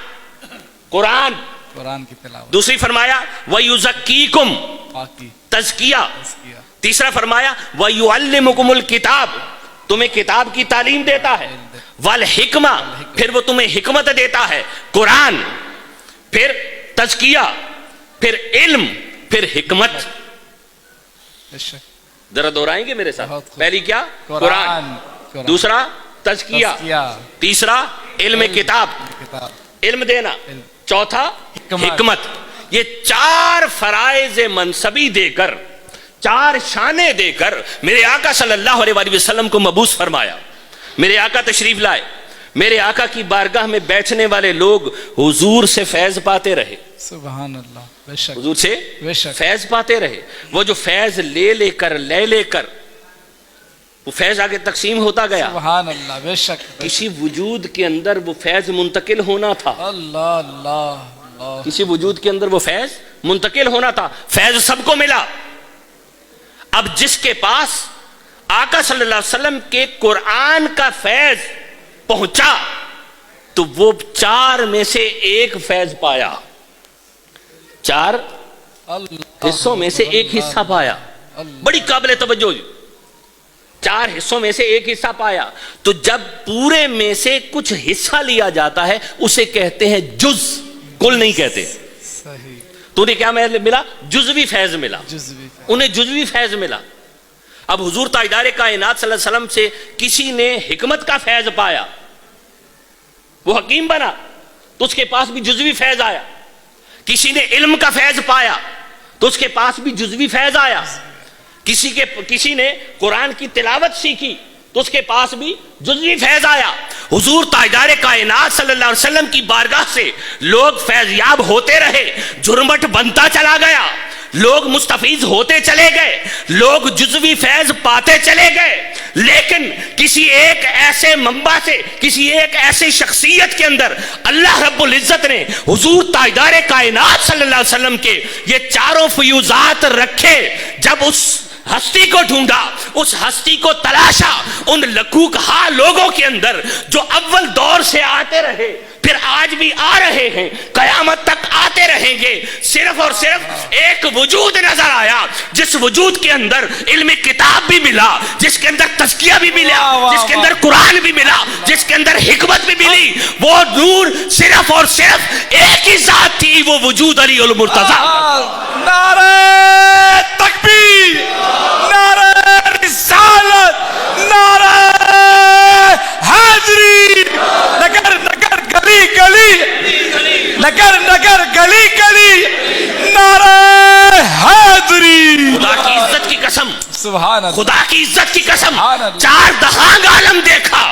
Speaker 1: قرآن.
Speaker 2: قرآن کی تلاوت.
Speaker 1: دوسری فرمایا وَيُزَكِّيكُمْ,
Speaker 2: پاکی.
Speaker 1: تزکیہ.
Speaker 2: تزکیہ.
Speaker 1: تیسرا فرمایا وَيُعَلِّمُكُمُ الْكِتَابَ, تمہیں کتاب کی تعلیم دیتا ہے. والحکمہ, پھر وہ تمہیں حکمت دیتا ہے, قرآن. پھر تزکیہ, پھر علم, پھر حکمت. ذرا دوہرائیں گے میرے ساتھ؟
Speaker 4: بہت خوب.
Speaker 1: پہلی کیا؟ قرآن. دوسرا تزکیہ. تیسرا علم کتاب، علم دینا. چوتھا حکمت. یہ 4 فرائض منصبی دے کر، 4 شانے دے کر میرے آقا صلی اللہ علیہ وآلہ وسلم کو مبعوث فرمایا. میرے آقا تشریف لائے، میرے آقا کی بارگاہ میں بیٹھنے والے لوگ حضور سے فیض پاتے رہے.
Speaker 4: سبحان اللہ. بے شک
Speaker 1: حضور سے
Speaker 4: بے شک.
Speaker 1: فیض پاتے رہے. وہ جو فیض لے کر وہ فیض آگے تقسیم ہوتا گیا.
Speaker 4: سبحان اللہ. بے شک.
Speaker 1: کسی وجود کے اندر وہ فیض منتقل ہونا تھا.
Speaker 4: اللہ اللہ اللہ.
Speaker 1: کسی وجود کے اندر وہ فیض منتقل ہونا تھا. فیض سب کو ملا. اب جس کے پاس آقا صلی اللہ علیہ وسلم کے قرآن کا فیض پہنچا تو وہ 4 میں سے ایک فیض پایا. 4 حصوں میں سے ایک حصہ پایا. بڑی قابل توجہ. 4 حصوں میں سے ایک حصہ پایا. تو جب پورے میں سے کچھ حصہ لیا جاتا ہے اسے کہتے ہیں جز، کل نہیں کہتے.
Speaker 4: صحیح.
Speaker 1: تو انہیں کیا ملا؟ جزوی فیض ملا.
Speaker 4: جزوی.
Speaker 1: انہیں جزوی فیض ملا. اب حضور تاجدار کائنات صلی اللہ علیہ وسلم سے کسی نے حکمت کا فیض پایا، وہ حکیم بنا تو اس کے پاس بھی جزوی فیض آیا. کسی نے علم کا فیض پایا تو اس کے پاس بھی جزوی فیض آیا. کسی نے قرآن کی تلاوت سیکھی تو اس کے پاس بھی جزوی فیض آیا. حضور تاجدار کائنات صلی اللہ علیہ وسلم کی بارگاہ سے لوگ فیضیاب ہوتے رہے، جرمٹ بنتا چلا گیا، لوگ مستفیض ہوتے چلے گئے، لوگ جزوی فیض پاتے چلے گئے. لیکن کسی ایک ایسے منبع سے، کسی ایک ایسے شخصیت کے اندر اللہ رب العزت نے حضور تاجدار کائنات صلی اللہ علیہ وسلم کے یہ 4 فیوزات رکھے. جب اس ہستی کو ڈھونڈا، اس ہستی کو تلاشا، ان لکوکہا لوگوں کے اندر جو اول دور سے آتے رہے، پھر آج بھی آ رہے ہیں، قیامت تک آتے رہیں گے، صرف اور صرف ایک وجود نظر آیا جس وجود کے اندر علم کتاب بھی ملا، جس کے اندر تزکیہ بھی ملا، جس کے اندر قرآن بھی ملا، جس کے اندر حکمت بھی ملی. وہ نور صرف اور صرف ایک ہی ذات تھی، وہ وجود علی المرتضیٰ.
Speaker 2: نعرہ تکبیر، نعرہ رسالت، نعرہ حیدری. نگر نگر گلی گلی، نگر نگر گلی گلی، نعرہ حیدری.
Speaker 1: خدا کی عزت کی قسم،
Speaker 4: سبحان اللہ.
Speaker 1: خدا کی عزت کی قسم،
Speaker 4: سبحان اللہ.
Speaker 1: 4 دہانگ عالم دیکھا،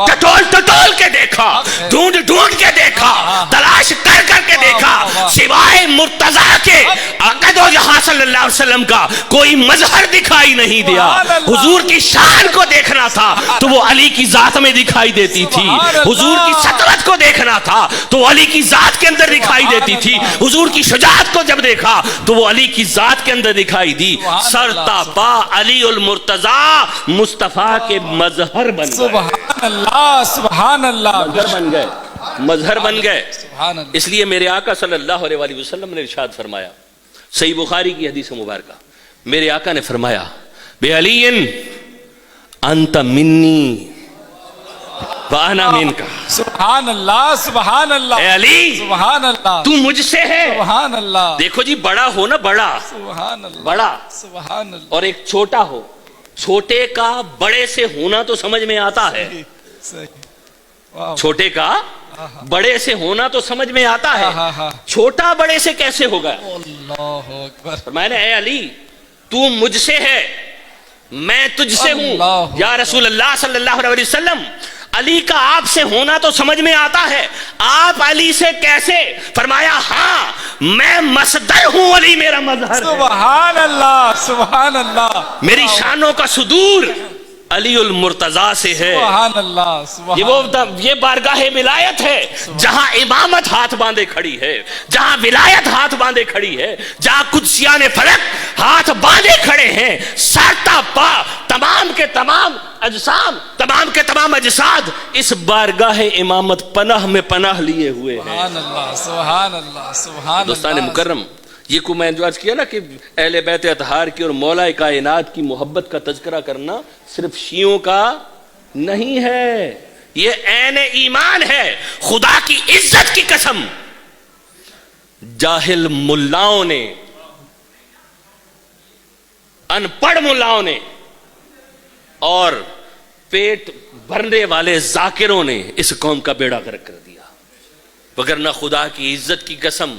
Speaker 1: ٹٹول کے دیکھا، ڈھونڈ کے دیکھا، تلاش کر کے دیکھا، سوائے مرتضیٰ کے آقا دو جہاں صلی اللہ علیہ وسلم کا کوئی مظہر دکھائی نہیں دیا. حضور کی شان کو دیکھنا تھا تو وہ علی کی ذات میں دکھائی دیتی تھی. حضور کی سطوت کو دیکھنا تھا تو وہ علی کی ذات کے اندر دکھائی دیتی تھی. حضور کی شجاعت کو جب دیکھا تو وہ علی کی ذات کے اندر دکھائی دی. سر تاپا علی المرتضیٰ مصطفیٰ کے مظہر بن گئے.
Speaker 4: سبحان اللہ. سبحان اللہ.
Speaker 1: مظہر بن گئے.
Speaker 4: سبحان اللہ.
Speaker 1: اس لیے میرے آقا صلی اللہ علیہ وآلہ وسلم نے ارشاد فرمایا، صحیح بخاری کی حدیث مبارکہ، میرے آقا نے فرمایا بے علی انت منی وانا منکا.
Speaker 4: سبحان اللہ. سبحان اللہ.
Speaker 1: اے علی
Speaker 4: سبحان اللہ.
Speaker 1: تو مجھ سے ہے.
Speaker 4: سبحان اللہ.
Speaker 1: دیکھو جی، بڑا ہو نا، بڑا
Speaker 4: سبحان اللہ.
Speaker 1: بڑا
Speaker 4: سبحان اللہ.
Speaker 1: اور ایک چھوٹا ہو، چھوٹے کا بڑے سے ہونا تو سمجھ میں آتا ہے.
Speaker 4: صحیح. واہ.
Speaker 1: چھوٹے کا بڑے سے ہونا تو سمجھ میں آتا ہے، چھوٹا بڑے سے کیسے ہوگا؟
Speaker 4: اللہ اکبر.
Speaker 1: فرمایا نے اے علی تو مجھ سے ہے، میں تجھ سے ہوں. یا رسول اللہ صلی اللہ علیہ وسلم، علی کا آپ سے ہونا تو سمجھ میں آتا ہے، آپ علی سے کیسے؟ فرمایا ہاں میں مصدر ہوں، علی میرا مظہر ہے.
Speaker 4: سبحان اللہ. سبحان اللہ.
Speaker 1: میری شانوں کا صدور علی المرتضیٰ سے ہے.
Speaker 4: سبحان اللہ. سبحان
Speaker 1: یہ بارگاہ ولایت ہے جہاں امامت ہاتھ باندھے کھڑی ہے، جہاں ولایت ہاتھ باندھے کھڑی ہے، جہاں قدسیان فلک ہاتھ باندھے کھڑے ہیں. سرتا پا تمام کے تمام اجسام، تمام کے تمام اجساد اس بارگاہ امامت پناہ میں پناہ لیے ہوئے ہیں.
Speaker 4: سبحان اللہ. سبحان اللہ. سبحان
Speaker 1: دوستان
Speaker 4: اللہ.
Speaker 1: مکرم، یہ کو میں جو عرض کیا نا کہ اہل بیت اطہار کی اور مولا کائنات کی محبت کا تذکرہ کرنا صرف شیعوں کا نہیں ہے، یہ عین ایمان ہے. خدا کی عزت کی قسم، جاہل ملاؤں نے ان پڑھ ملاؤں نے اور پیٹ بھرنے والے ذاکروں نے اس قوم کا بیڑا غرق کر دیا. وگرنہ خدا کی عزت کی قسم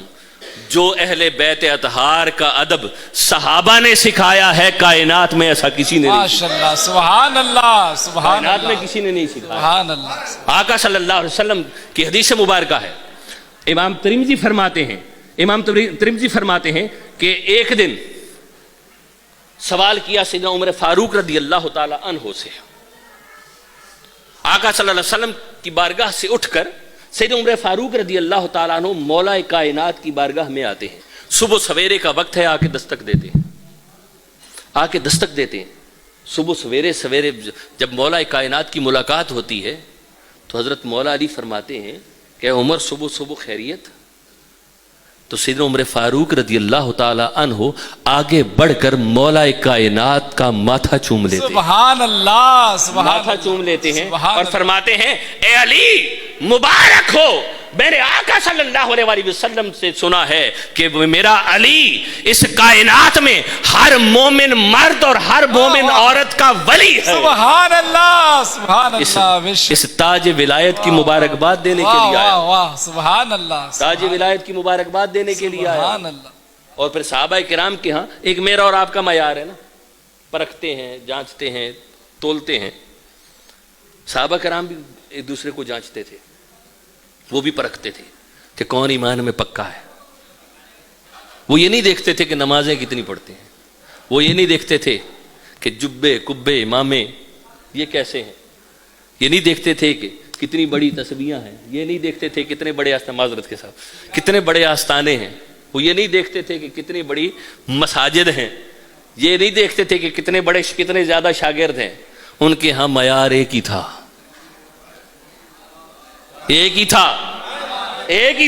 Speaker 1: جو اہل بیت اطہار کا ادب صحابہ نے سکھایا ہے کائنات میں ایسا کسی نے نہیں
Speaker 4: ماشاءاللہ سبحان اللہ سبحان
Speaker 1: کائنات میں
Speaker 4: اللہ
Speaker 1: کسی نے نہیں سکھایا.
Speaker 4: سبحان اللہ
Speaker 1: آقا صلی اللہ علیہ وسلم کی حدیث مبارکہ ہے. امام ترمذی فرماتے ہیں کہ ایک دن سوال کیا سیدنا عمر فاروق رضی اللہ تعالی عنہ سے. آقا صلی اللہ علیہ وسلم کی بارگاہ سے اٹھ کر سیدنا عمر فاروق رضی اللہ تعالیٰ عنہ مولا کائنات کی بارگاہ میں آتے ہیں. صبح سویرے کا وقت ہے, آ کے دستک دیتے ہیں. صبح سویرے جب مولا کائنات کی ملاقات ہوتی ہے تو حضرت مولا علی فرماتے ہیں کہ عمر صبح خیریت. تو سیدنا عمر فاروق رضی اللہ تعالی عنہ آگے بڑھ کر مولا کائنات کا ماتھا چوم لیتے ہیں.
Speaker 4: سبحان اللہ سبحان
Speaker 1: ماتھا چوم لیتے ہیں
Speaker 4: سبحان
Speaker 1: اور فرماتے ہیں اے علی مبارک ہو, میں نے آقا صلی اللہ علیہ وسلم سے سنا ہے کہ میرا علی اس کائنات میں ہر مومن مرد اور ہر مومن عورت کا ولی ہے.
Speaker 4: سبحان اللہ سبحان اللہ
Speaker 1: اس تاج ولایت کی مبارکباد دینے کے لیے آیا.
Speaker 4: واہ سبحان اللہ
Speaker 1: تاج ولایت کی مبارکباد دینے کے لیے آیا.
Speaker 4: سبحان اللہ.
Speaker 1: اور پھر صحابہ کرام کے ہاں ایک میرا اور آپ کا معیار ہے نا, پرکھتے ہیں, جانچتے ہیں, تولتے ہیں. صحابہ کرام بھی ایک دوسرے کو جانچتے تھے, وہ بھی پرکھتے تھے کہ کون ایمان میں پکا ہے. وہ یہ نہیں دیکھتے تھے کہ نمازیں کتنی پڑھتے ہیں, وہ یہ نہیں دیکھتے تھے کہ جبے کبے امامے یہ کیسے ہیں, یہ نہیں دیکھتے تھے کہ کتنی بڑی تسبیحاں ہیں, یہ نہیں دیکھتے تھے کتنے بڑے معذرت کے ساتھ کتنے بڑے آستانے ہیں, وہ یہ نہیں دیکھتے تھے کہ کتنی بڑی مساجد ہیں, یہ نہیں دیکھتے تھے کہ کتنے زیادہ شاگرد ہیں. ان کے ہاں معیار ایک ہی تھا, ایک ہی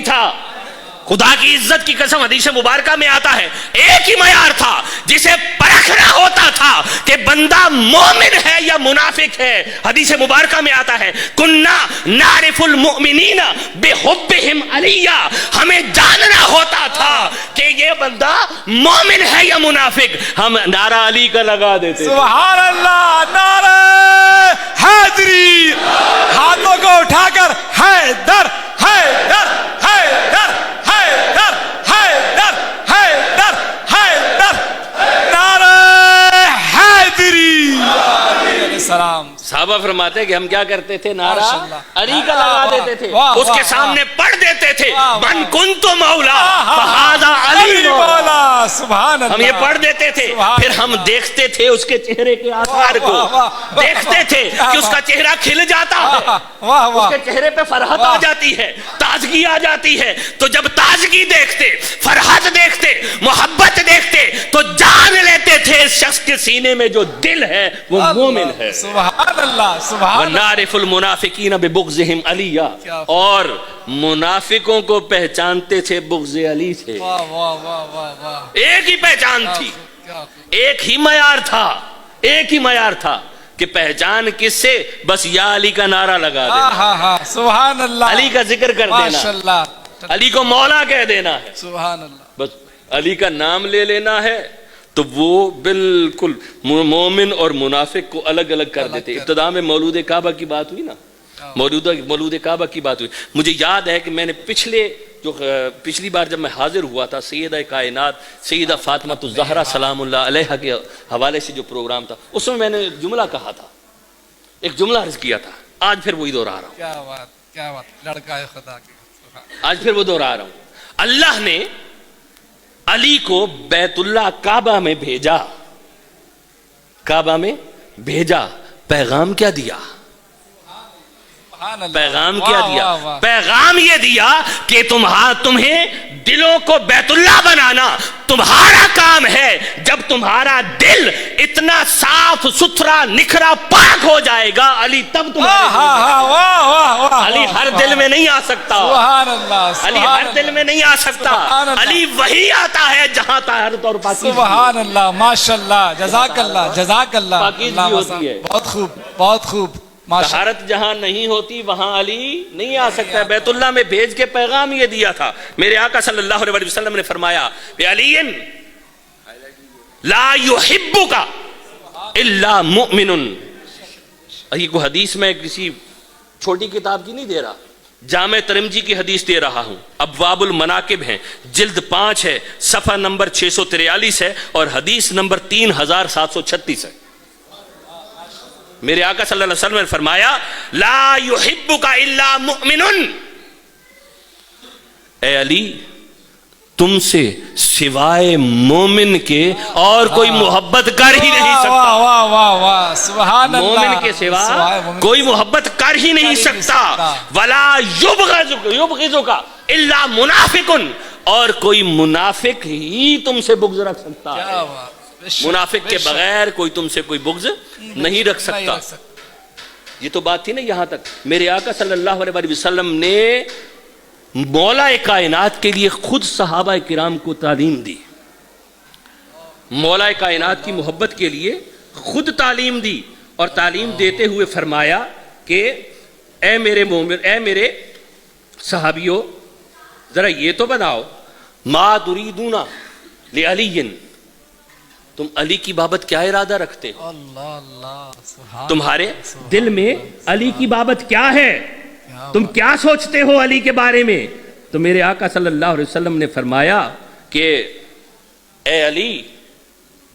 Speaker 1: تھا. خدا کی عزت کی قسم حدیث مبارکہ میں آتا ہے ایک ہی معیار تھا جسے پرکھنا ہوتا تھا کہ بندہ مومن ہے یا منافق ہے. حدیث مبارکہ میں آتا ہے کننا نعرف المؤمنین بحبہم علیہ, ہمیں جاننا ہوتا تھا کہ یہ بندہ مومن ہے یا منافق, ہم نعرہ علی کا لگا دیتے.
Speaker 2: سبحان اللہ, نعرہ حیدری, ہاتھوں کو اٹھا کر حیدر حیدر حیدر حیدر حیدر حیدر حیدر, نعرہ حیدری.
Speaker 4: السلام.
Speaker 1: صحابہ فرماتے کہ ہم کیا کرتے تھے, نعرہ
Speaker 4: ماشاءاللہ
Speaker 1: علی کا لگا دیتے تھے, اس کے سامنے پڑھ دیتے تھے من کنت مولا فہذا علی مولا.
Speaker 2: سبحان اللہ,
Speaker 1: ہم یہ پڑھ دیتے تھے, پھر ہم دیکھتے تھے اس کے چہرے کے آثار کو, دیکھتے تھے کہ اس کا چہرہ کھل جاتا ہے, اس کے چہرے پہ فرحت آ جاتی ہے, تازگی آ جاتی ہے. تو جب تازگی دیکھتے, فرحت دیکھتے, محبت دیکھتے تو جان لیتے تھے اس شخص کے سینے میں جو دل ہے وہ مومن ہے.
Speaker 4: سبحان اللہ سبحان اللہ.
Speaker 1: وَنَعْرِفُ الْمُنَافِقِينَ بِبُغْضِهِمْ عَلِيًّا, اور منافقوں کو پہچانتے تھے بغض علی سے.
Speaker 4: واہ واہ واہ واہ واہ.
Speaker 1: ایک ہی پہچان تھی, ایک ہی معیار تھا, ایک ہی معیار تھا کہ پہچان کس سے, بس یا علی کا نعرہ لگا دینا,
Speaker 4: سبحان اللہ,
Speaker 1: علی کا ذکر کر دینا,
Speaker 4: ماشاءاللہ,
Speaker 1: علی کو مولا کہہ دینا ہے,
Speaker 4: سبحان اللہ.
Speaker 1: بس علی کا نام لے لینا ہے تو وہ بالکل مومن اور منافق کو الگ الگ کر دیتے. ابتدا میں مولود کعبہ کی بات ہوئی نا, مولود کعبہ کی بات ہوئی. مجھے یاد ہے کہ میں نے پچھلی بار جب میں حاضر ہوا تھا سیدہ کائنات سیدہ فاطمہ الزہرا سلام اللہ علیہا کے حوالے سے جو پروگرام تھا, اس میں نے جملہ کہا تھا, ایک جملہ عرض کیا تھا, آج پھر وہی دہرا رہا ہوں.
Speaker 4: کیا بات, کیا بات, لڑکا ہے خدا کے.
Speaker 1: آج پھر وہ دہرا رہا ہوں. اللہ نے علی کو بیت اللہ کعبہ میں بھیجا, پیغام کیا دیا, پیغام کیا دیا, پیغام یہ دیا کہ تمہیں دلوں کو بیت اللہ بنانا تمہارا کام ہے. جب تمہارا دل اتنا صاف ستھرا نکھرا پاک ہو جائے گا علی تب علی ہر دل میں نہیں آ سکتا, علی ہر دل میں نہیں آ سکتا, علی وہی آتا ہے جہاں طہارت اور پاکیزگی.
Speaker 4: سبحان اللہ, ماشاءاللہ, جزاک اللہ, جزاک اللہ.
Speaker 1: پاکیزگی ہوتی ہے,
Speaker 4: بہت خوب, بہت خوب.
Speaker 1: طہارت جہاں نہیں ہوتی وہاں علی نہیں آ سکتا. بیت اللہ میں بھیج کے پیغام یہ دیا تھا. میرے آقا صلی اللہ علیہ وسلم نے فرمایا علی لا یحبک الا مؤمن. یہ کو حدیث میں کسی چھوٹی کتاب کی نہیں دے رہا، جامع ترمذی کی حدیث دے رہا ہوں. ابواب المناقب ہیں، جلد 5 ہے، صفحہ نمبر 643 ہے اور حدیث نمبر 3736 ہے. میرے آقا صلی اللہ علیہ وسلم نے فرمایا لا یحبک الا مؤمن. اے علی، تم سے سوائے مومن کے اور کوئی محبت کر ہی نہیں سکتا.
Speaker 4: واہ واہ واہ واہ سبحان اللہ.
Speaker 1: مومن کے سوا کوئی محبت کر ہی نہیں سکتا. ولا یبغضک الا منافق، اور کوئی منافق ہی تم سے بغض رکھ سکتا ہے. منافق کے بغیر کوئی تم سے کوئی بغض نہیں رکھ سکتا. یہ تو بات تھی نا یہاں تک. میرے آقا صلی اللہ علیہ وسلم نے مولا کائنات کے لیے خود صحابہ کرام کو تعلیم دی. مولا کائنات کی محبت کے لیے خود تعلیم دی، اور تعلیم دیتے ہوئے فرمایا کہ اے میرے مومن، اے میرے صحابیوں، ذرا یہ تو بتاؤ ما تريدون لعلی، تم علی کی بابت کیا ارادہ رکھتے ہو؟
Speaker 4: اللہ اللہ سبحان.
Speaker 1: تمہارے دل میں علی کی بابت کیا ہے؟ تم کیا سوچتے ہو علی کے بارے میں؟ تو میرے آقا صلی اللہ علیہ وسلم نے فرمایا کہ اے علی،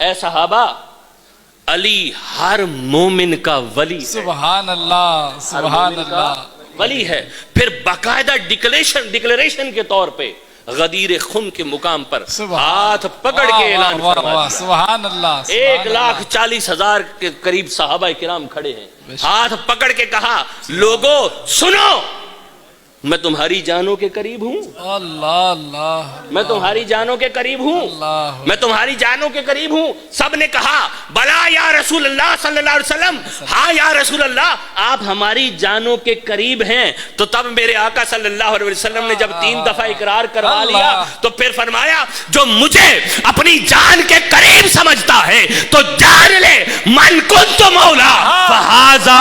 Speaker 1: اے صحابہ، علی ہر مومن کا ولی ہے.
Speaker 4: سبحان اللہ سبحان اللہ.
Speaker 1: ولی ہے. پھر باقاعدہ ڈکلریشن کے طور پہ غدیر خم کے مقام پر ہاتھ پکڑ کے اعلان فرمایا.
Speaker 4: سبحان اللہ.
Speaker 1: 1,40,000 کے قریب صحابہ کرام کھڑے ہیں. ہاتھ پکڑ کے کہا لوگوں سنو، میں تمہاری جانوں کے قریب ہوں.
Speaker 4: اللہ اللہ.
Speaker 1: میں تمہاری جانوں کے قریب ہوں. میں تمہاری جانوں کے قریب ہوں. سب نے کہا بلا یا رسول اللہ صلی اللہ علیہ وسلم، ہاں یا رسول اللہ آپ ہماری جانوں کے قریب ہیں. تو تب میرے آقا صلی اللہ علیہ وسلم نے جب 3 دفعہ اقرار کروا لیا تو پھر فرمایا جو مجھے اپنی جان کے قریب سمجھتا ہے تو جان لے من کنت مولا فہذا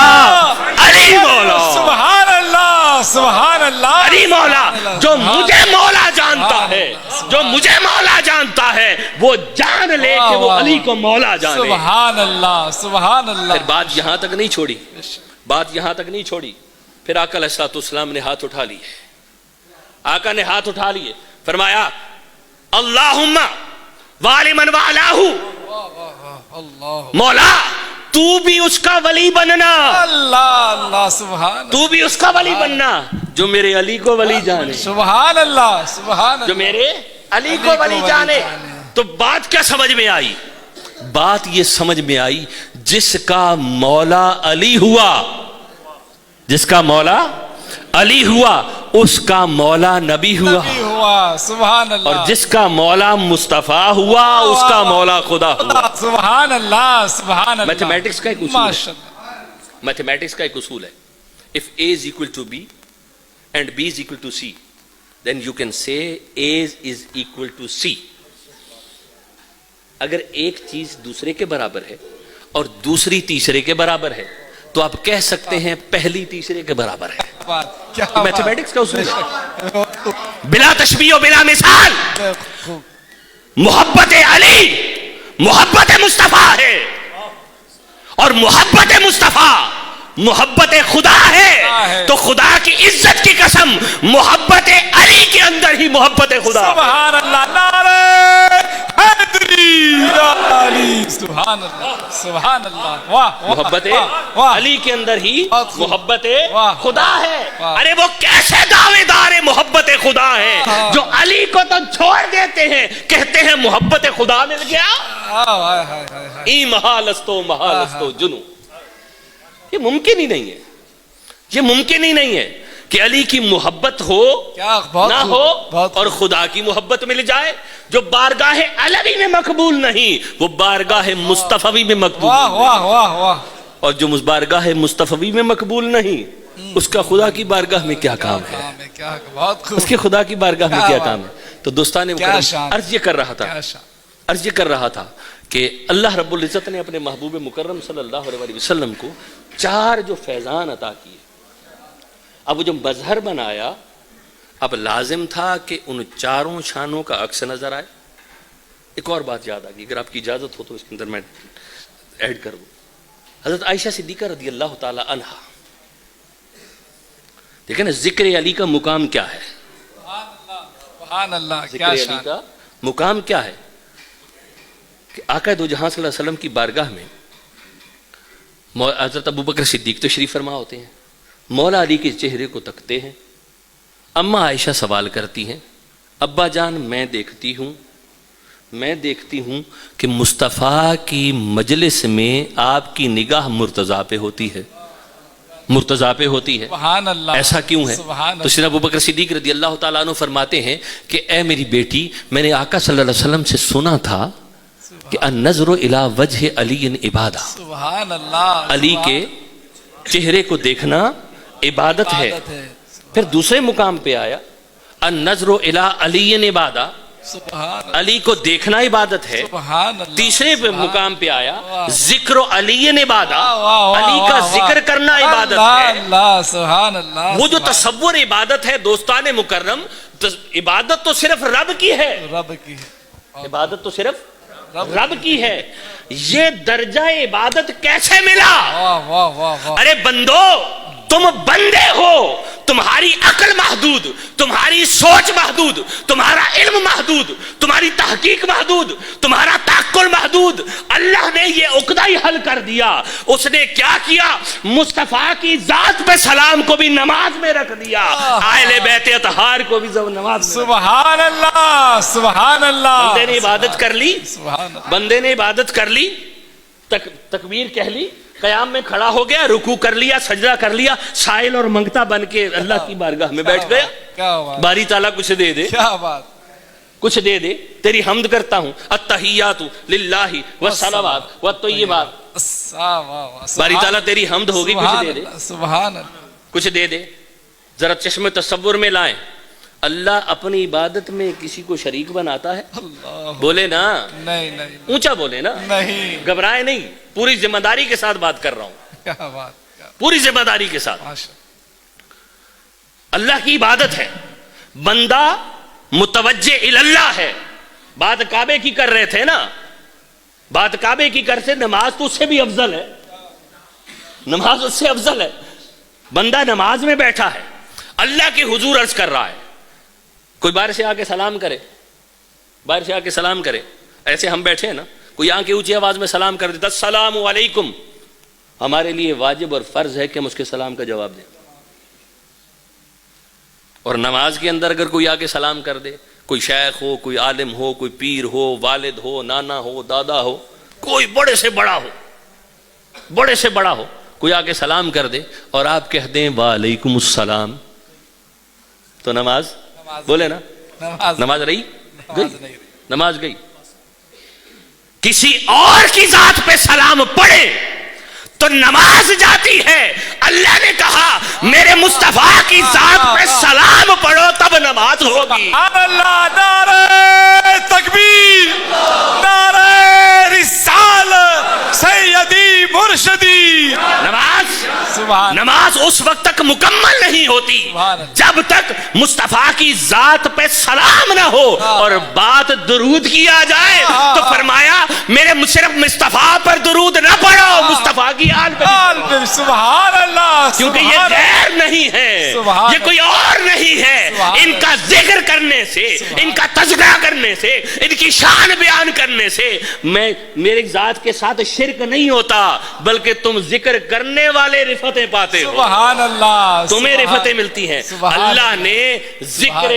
Speaker 1: علی مولا.
Speaker 4: سبحان اللہ سبحان اللہ.
Speaker 1: علی مولا. جو مجھے مولا جانتا ہے، جو مجھے مولا جانتا ہے، وہ جان لے کہ وہ علی کو مولا جانے.
Speaker 4: سبحان اللہ سبحان اللہ.
Speaker 1: پھر بات یہاں تک نہیں چھوڑی، بات یہاں تک نہیں چھوڑی. پھر آقا علیہ الصلوۃ والسلام نے ہاتھ اٹھا لیے. آقا نے ہاتھ اٹھا لیے، فرمایا اللہم والی من والاہ، مولا تو بھی اس کا ولی بننا.
Speaker 4: اللہ اللہ سبحان.
Speaker 1: تو بھی اس کا ولی بننا جو میرے علی کو ولی جانے.
Speaker 4: سبحان اللہ سبحان اللہ.
Speaker 1: جو میرے علی کو ولی جانے. تو بات کیا سمجھ میں آئی؟ بات یہ سمجھ میں آئی جس کا مولا علی ہوا، جس کا مولا علی ہوا اس کا مولا نبی ہوا.
Speaker 4: سبحان اللہ.
Speaker 1: اور جس کا مولا مصطفیٰ ہوا اس کا مولا خدا ہوا.
Speaker 4: سبحان اللہ سبحان اللہ.
Speaker 1: میتھمیٹکس کا ایک اصول ہے. میتھمیٹکس کا ایک اصول ہے. if A is equal to B and B is equal to C, then you can say A is equal to C. اگر ایک چیز دوسرے کے برابر ہے اور دوسری تیسرے کے برابر ہے تو آپ کہہ سکتے ہیں پہلی تیسرے کے برابر ہے. میتھمیٹکس کا اصول ہے. بلا تشبیہ و بلا مثال. محبت علی محبت مصطفیٰ ہے، اور محبت مصطفیٰ محبت خدا ہے. تو خدا کی عزت کی قسم محبت علی کے اندر ہی محبت خدا.
Speaker 4: سبحان اللہ. نعرہ حیدری علی. سبحان اللہ سبحان اللہ. واہ.
Speaker 1: محبت علی کے اندر ہی محبت خدا ہے. ارے وہ کیسے دعوے دار محبت خدا ہے جو علی کو تو چھوڑ دیتے ہیں، کہتے ہیں محبت خدا مل گیا. ای محالستو محالستو جنو. یہ ممکن ہی نہیں ہے. یہ ممکن ہی نہیں ہے کہ علی کی محبت ہو نہ ہو اور خدا کی محبت مل جائے. جو بارگاہ علوی میں مقبول نہیں وہ بارگاہ مصطفی میں مقبول نہیں. اور جو بارگاہ مصطفی میں مقبول نہیں اس کا خدا کی بارگاہ میں کیا کام ہے؟ اس کے خدا کی بارگاہ میں کیا کام ہے؟ تو دوستان مکرم عرض یہ کر رہا تھا کہ اللہ رب العزت نے اپنے محبوب مکرم صلی اللہ علیہ وسلم کو 4 جو فیضان عطا کیے. اب وہ جو مظہر بنایا، اب لازم تھا کہ ان 4 شانوں کا عکس نظر آئے. ایک اور بات یاد آ گئی، اگر آپ کی اجازت ہو تو اس کے اندر میں ایڈ کر دوں. حضرت عائشہ صدیقہ رضی اللہ تعالی عنہا، دیکھیں نا ذکر علی کا مقام کیا ہے،
Speaker 4: سبحان اللہ،
Speaker 1: ذکر
Speaker 4: کیا
Speaker 1: علی
Speaker 4: شان.
Speaker 1: کا مقام کیا ہے کہ آقا دو جہاں صلی اللہ علیہ وسلم کی بارگاہ میں حضرت ابوبکر صدیق تشریف فرما ہوتے ہیں، مولا علی کے چہرے کو تکتے ہیں، اماں عائشہ سوال کرتی ہیں، ابا جان میں دیکھتی ہوں کہ مصطفیٰ کی مجلس میں آپ کی نگاہ مرتضیٰ پہ ہوتی ہے،
Speaker 4: سبحان اللہ،
Speaker 1: ایسا کیوں ہے؟
Speaker 4: سبحان
Speaker 1: تو سیدنا ابوبکر صدیق رضی اللہ تعالیٰ عنہ فرماتے ہیں کہ اے میری بیٹی، میں نے آقا صلی اللہ علیہ وسلم سے سنا تھا کہ النظر الی وجہ علی عبادہ،
Speaker 4: سبحان اللہ،
Speaker 1: علی کے چہرے کو دیکھنا عبادت ہے. پھر دوسرے مقام پہ آیا النظر الی علی عبادہ،
Speaker 4: سبحان
Speaker 1: علی کو دیکھنا عبادت ہے.
Speaker 4: سبحان اللہ.
Speaker 1: تیسرے مقام پہ آیا ذکر علی عبادہ،
Speaker 4: واہ،
Speaker 1: علی کا
Speaker 4: واہ،
Speaker 1: ذکر کرنا عبادت
Speaker 4: اللہ،
Speaker 1: ہے.
Speaker 4: اللہ، سبحان اللہ.
Speaker 1: وہ جو تصور عبادت ہے دوستان مکرم، عبادت تو صرف رب کی ہے،
Speaker 4: رب کی ہے،
Speaker 1: عبادت تو صرف رب کی ہے. یہ درجہ عبادت کیسے ملا؟
Speaker 4: واہ واہ واہ واہ.
Speaker 1: ارے بندو، تم بندے ہو، تمہاری عقل محدود، تمہاری سوچ محدود، تمہارا علم محدود، تمہاری تحقیق محدود، تمہارا تعقل محدود. اللہ نے یہ عقدہ ہی حل کر دیا. اس نے کیا کیا؟ مصطفیٰ کی ذات پہ سلام کو بھی نماز میں رکھ دیا، اہل بیت اطہار کو بھی نماز میں.
Speaker 4: سبحان اللہ، سبحان اللہ.
Speaker 1: بندے نے عبادت کر لی،
Speaker 4: سبحان اللہ.
Speaker 1: بندے نے عبادت کر لی، تکبیر کہہ لی، قیام میں کھڑا ہو گیا، رکوع کر لیا، سجدہ کر لیا، سائل اور منگتا بن کے اللہ کی بارگاہ میں بیٹھ گیا.
Speaker 4: کیا بات،
Speaker 1: باری تعالیٰ کچھ دے دے،
Speaker 4: کیا بات.
Speaker 1: کچھ دے دے، تیری حمد کرتا ہوں، التحیات للہ والصلوات والطیبات. باری تعالیٰ تیری حمد ہوگی، کچھ دے دے،
Speaker 4: سبحان اللہ.
Speaker 1: کچھ دے دے. ذرا چشم تصور میں لائیں، اللہ اپنی عبادت میں کسی کو شریک بناتا ہے؟
Speaker 4: اللہ.
Speaker 1: بولے نا،
Speaker 4: نہیں نہیں
Speaker 1: اونچا بولے نا،
Speaker 4: نہیں.
Speaker 1: گھبرائے نہیں، پوری ذمہ داری کے ساتھ بات کر رہا ہوں،
Speaker 4: کیا بات، کیا
Speaker 1: پوری ذمہ داری کے ساتھ.
Speaker 4: ماشاء
Speaker 1: اللہ کی عبادت ہے، بندہ متوجہ اللہ ہے. بات کعبے کی کر رہے تھے نا، بات کعبے کی کر سے، نماز تو اس سے بھی افضل ہے، نماز اس سے افضل ہے. بندہ نماز میں بیٹھا ہے، اللہ کے حضور عرض کر رہا ہے. کوئی باہر سے آ کے سلام کرے، باہر سے آ کے سلام کرے، ایسے ہم بیٹھے ہیں نا، کوئی آ کے اونچی آواز میں سلام کر دیتا السلام علیکم، ہمارے لیے واجب اور فرض ہے کہ ہم اس کے سلام کا جواب دیں. اور نماز کے اندر اگر کوئی آ کے سلام کر دے، کوئی شیخ ہو، کوئی عالم ہو، کوئی پیر ہو، والد ہو، نانا ہو، دادا ہو، کوئی بڑے سے بڑا ہو، بڑے سے بڑا ہو، کوئی آ کے سلام کر دے اور آپ کہہ دیں وعلیکم السلام، تو نماز بولے نا، نماز رہی گئی، نماز گئی. کسی اور کی ذات پہ سلام پڑھے تو نماز جاتی ہے. اللہ نے کہا میرے مصطفیٰ کی ذات پہ سلام پڑھو تب نماز ہوگی.
Speaker 2: اللہ، نعرہ تکبیر، نعرہ رسالت، سیدی مرشدی.
Speaker 1: نماز اس وقت تک مکمل نہیں ہوتی جب تک مصطفیٰ کی ذات پہ سلام نہ ہو اور بات درود کی آ جائے. تو فرمایا میرے صرف مصطفیٰ پر درود نہ پڑھو، مصطفیٰ کی آل پہ.
Speaker 2: سبحان اللہ،
Speaker 1: کیونکہ یہ غیر نہیں ہے، یہ کوئی اور نہیں ہے. ان کا ذکر کرنے سے، ان کا تذکرہ کرنے سے، ان کی شان بیان کرنے سے میری ذات کے ساتھ شرک نہیں ہوتا، بلکہ تم ذکر کرنے والے رفتیں پاتے ہو.
Speaker 4: سبحان اللہ،
Speaker 1: تمہیں رفتیں ملتی ہیں. اللہ نے ذکر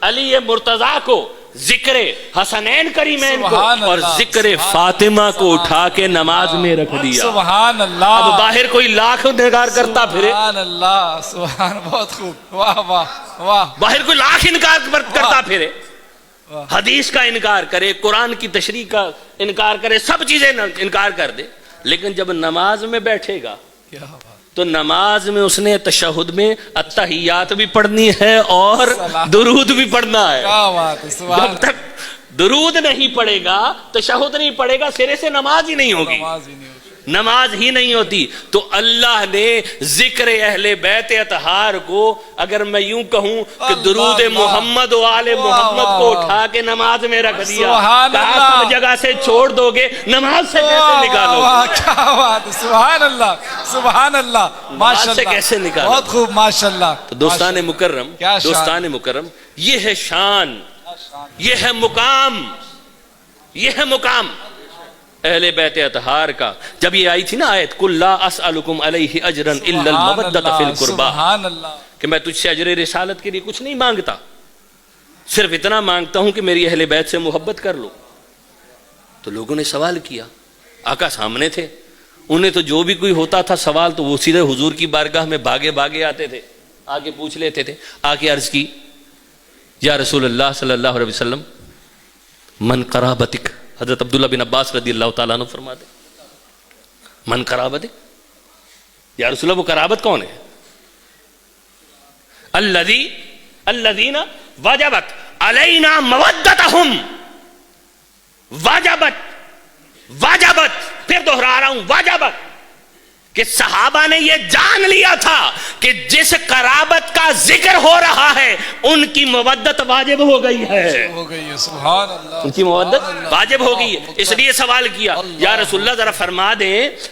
Speaker 1: علی مرتضیٰ کو، ذکر حسنین کریمین کو اور ذکر فاطمہ کو اٹھا کے نماز میں رکھ دیا.
Speaker 4: سبحان اللہ.
Speaker 1: اب باہر کوئی لاکھ انکار کرتا پھرے،
Speaker 4: سبحان اللہ، سبحان، بہت خوب، واہ واہ واہ.
Speaker 1: باہر کوئی لاکھ انکار کرتا پھرے، حدیث کا انکار کرے، قرآن کی تشریح کا انکار کرے، سب چیزیں انکار کر دے، لیکن جب نماز میں بیٹھے گا
Speaker 4: کیا بات.
Speaker 1: تو نماز میں اس نے تشہد میں التحیات بھی پڑھنی ہے اور درود بھی پڑھنا ہے.
Speaker 4: کیا بات ہے.
Speaker 1: جب تک درود نہیں پڑھے گا، تشہد نہیں پڑھے گا، سرے سے نماز ہی نہیں ہوگی.
Speaker 4: نماز ہی نہیں ہوگی.
Speaker 1: نماز ہی نہیں ہوتی تو اللہ نے ذکر اہل بیت اطہار کو اگر میں یوں کہوں کہ درود محمد و آل محمد کو اٹھا کے نماز میں رکھ دیا، کہا سب جگہ سے چھوڑ دو گے، نماز سے کیسے نکالو گے؟
Speaker 4: کیا بات ہے، سبحان اللہ سبحان اللہ،
Speaker 1: نماز سے کیسے نکالو؟
Speaker 4: بہت خوب، ماشاءاللہ۔
Speaker 1: تو دوستان مکرم، دوستان مکرم، یہ ہے شان، یہ ہے مقام، یہ ہے مقام اہل بیت اطہار کا۔ جب یہ آئی تھی نا آیت قُلْ لَا أَسْأَلُكُمْ عَلَيْهِ أَجْرًا إِلَّا الْمَوَدَّةَ فِي الْقُرْبَى،
Speaker 4: سبحان اللہ،
Speaker 1: کہ میں تجھ سے اجر رسالت کے لیے کچھ نہیں مانگتا، صرف اتنا مانگتا ہوں کہ میری اہل بیت سے محبت کر لو۔ تو لوگوں نے سوال کیا، آقا سامنے تھے، انہیں تو جو بھی کوئی ہوتا تھا سوال تو وہ سیدھے حضور کی بارگاہ میں بھاگے بھاگے آتے تھے، آگے پوچھ لیتے تھے۔ آگے عرض کی، یا رسول اللہ صلی اللہ علیہ وسلم من قرابتک، حضرت عبداللہ بن عباس رضی اللہ تعالیٰ عنہ فرماتے من قرابتک، یا رسول اللہ وہ قرابت کون ہے؟ الذین وجبت علینا مودتہم، واجبت، پھر دہرا رہا ہوں، واجبت، کہ صحابہ نے یہ جان لیا تھا کہ جس قرابت کا ذکر ہو رہا ہے ان کی مودت واجب ہو گئی ہے،
Speaker 4: ہو گئی ہے، سبحان اللہ،
Speaker 1: ان کی مودت واجب ہو گئی ہے۔ اس لیے سوال کیا، یا رسول اللہ ذرا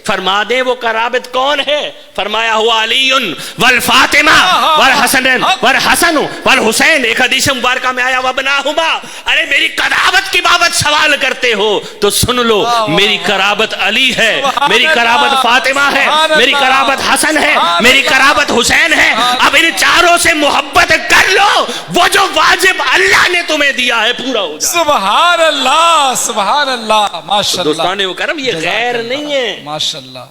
Speaker 1: فرما دیں وہ قرابت کون ہے؟ فرمایا ہوا علی والفاطمہ والحسن والحسین۔ ایک حدیث مبارکہ میں آیا وابناہما، ارے میری قرابت کی بابت سوال کرتے ہو تو سن لو، میری قرابت علی ہے، میری قرابت فاطمہ ہے، میری قرابت حسن ہے، میری قرابت حسین ہے۔ اب ان چاروں سے محبت کر لو، وہ جو واجب اللہ نے تمہیں دیا ہے پورا ہو جائے۔
Speaker 4: سبحان اللہ سبحان اللہ، ماشاءاللہ۔
Speaker 1: دوستان مکرم، یہ غیر نہیں ہے،
Speaker 4: ماشاءاللہ۔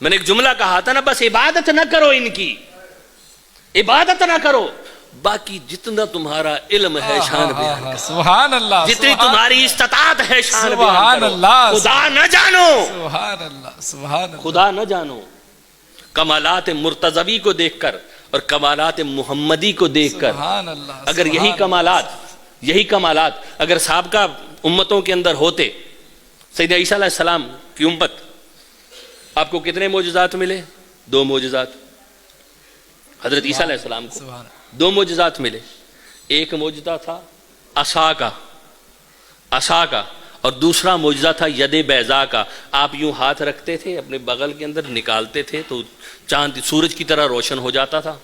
Speaker 1: میں نے ایک جملہ کہا تھا نا، بس عبادت نہ کرو، ان کی عبادت نہ کرو، باقی جتنا تمہارا علم ہے شان بیان کرو،
Speaker 4: سبحان اللہ،
Speaker 1: جتنی تمہاری استطاعت ہے شان بیان
Speaker 4: سبحان
Speaker 1: کرو،
Speaker 4: اللہ،
Speaker 1: خدا نہ جانو،
Speaker 4: سبحان اللہ سبحان اللہ،
Speaker 1: خدا نہ جانو۔ کمالات مرتضوی کو دیکھ کر اور کمالات محمدی کو دیکھ کر،
Speaker 4: سبحان اللہ،
Speaker 1: اگر یہی کمالات اگر سابقہ امتوں کے اندر ہوتے، سیدنا عیسیٰ علیہ السلام کی امت، آپ کو کتنے معجزات ملے؟ 2 معجزات۔ حضرت عیسیٰ علیہ السلام کو 2 معجزات ملے، ایک معجزہ تھا عصا کا اور دوسرا معجزہ تھا ید بیضاء کا۔ آپ یوں ہاتھ رکھتے تھے، اپنے بغل کے اندر نکالتے تھے تو چاند سورج کی طرح روشن ہو جاتا تھا۔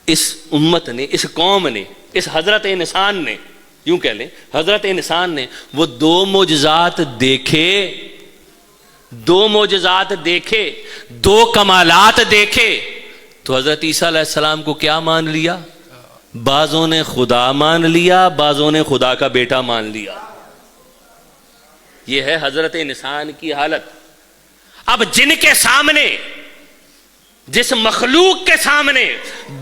Speaker 1: اس امت نے، اس قوم نے، اس حضرت انسان نے، یوں کہہ لیں حضرت انسان نے وہ 2 معجزات دیکھے، 2 معجزات دیکھے، 2 کمالات دیکھے تو حضرت عیسیٰ علیہ السلام کو کیا مان لیا؟ بعضوں نے خدا مان لیا، بعضوں نے خدا کا بیٹا مان لیا۔ یہ ہے حضرت انسان کی حالت۔ اب جن کے سامنے، جس مخلوق کے سامنے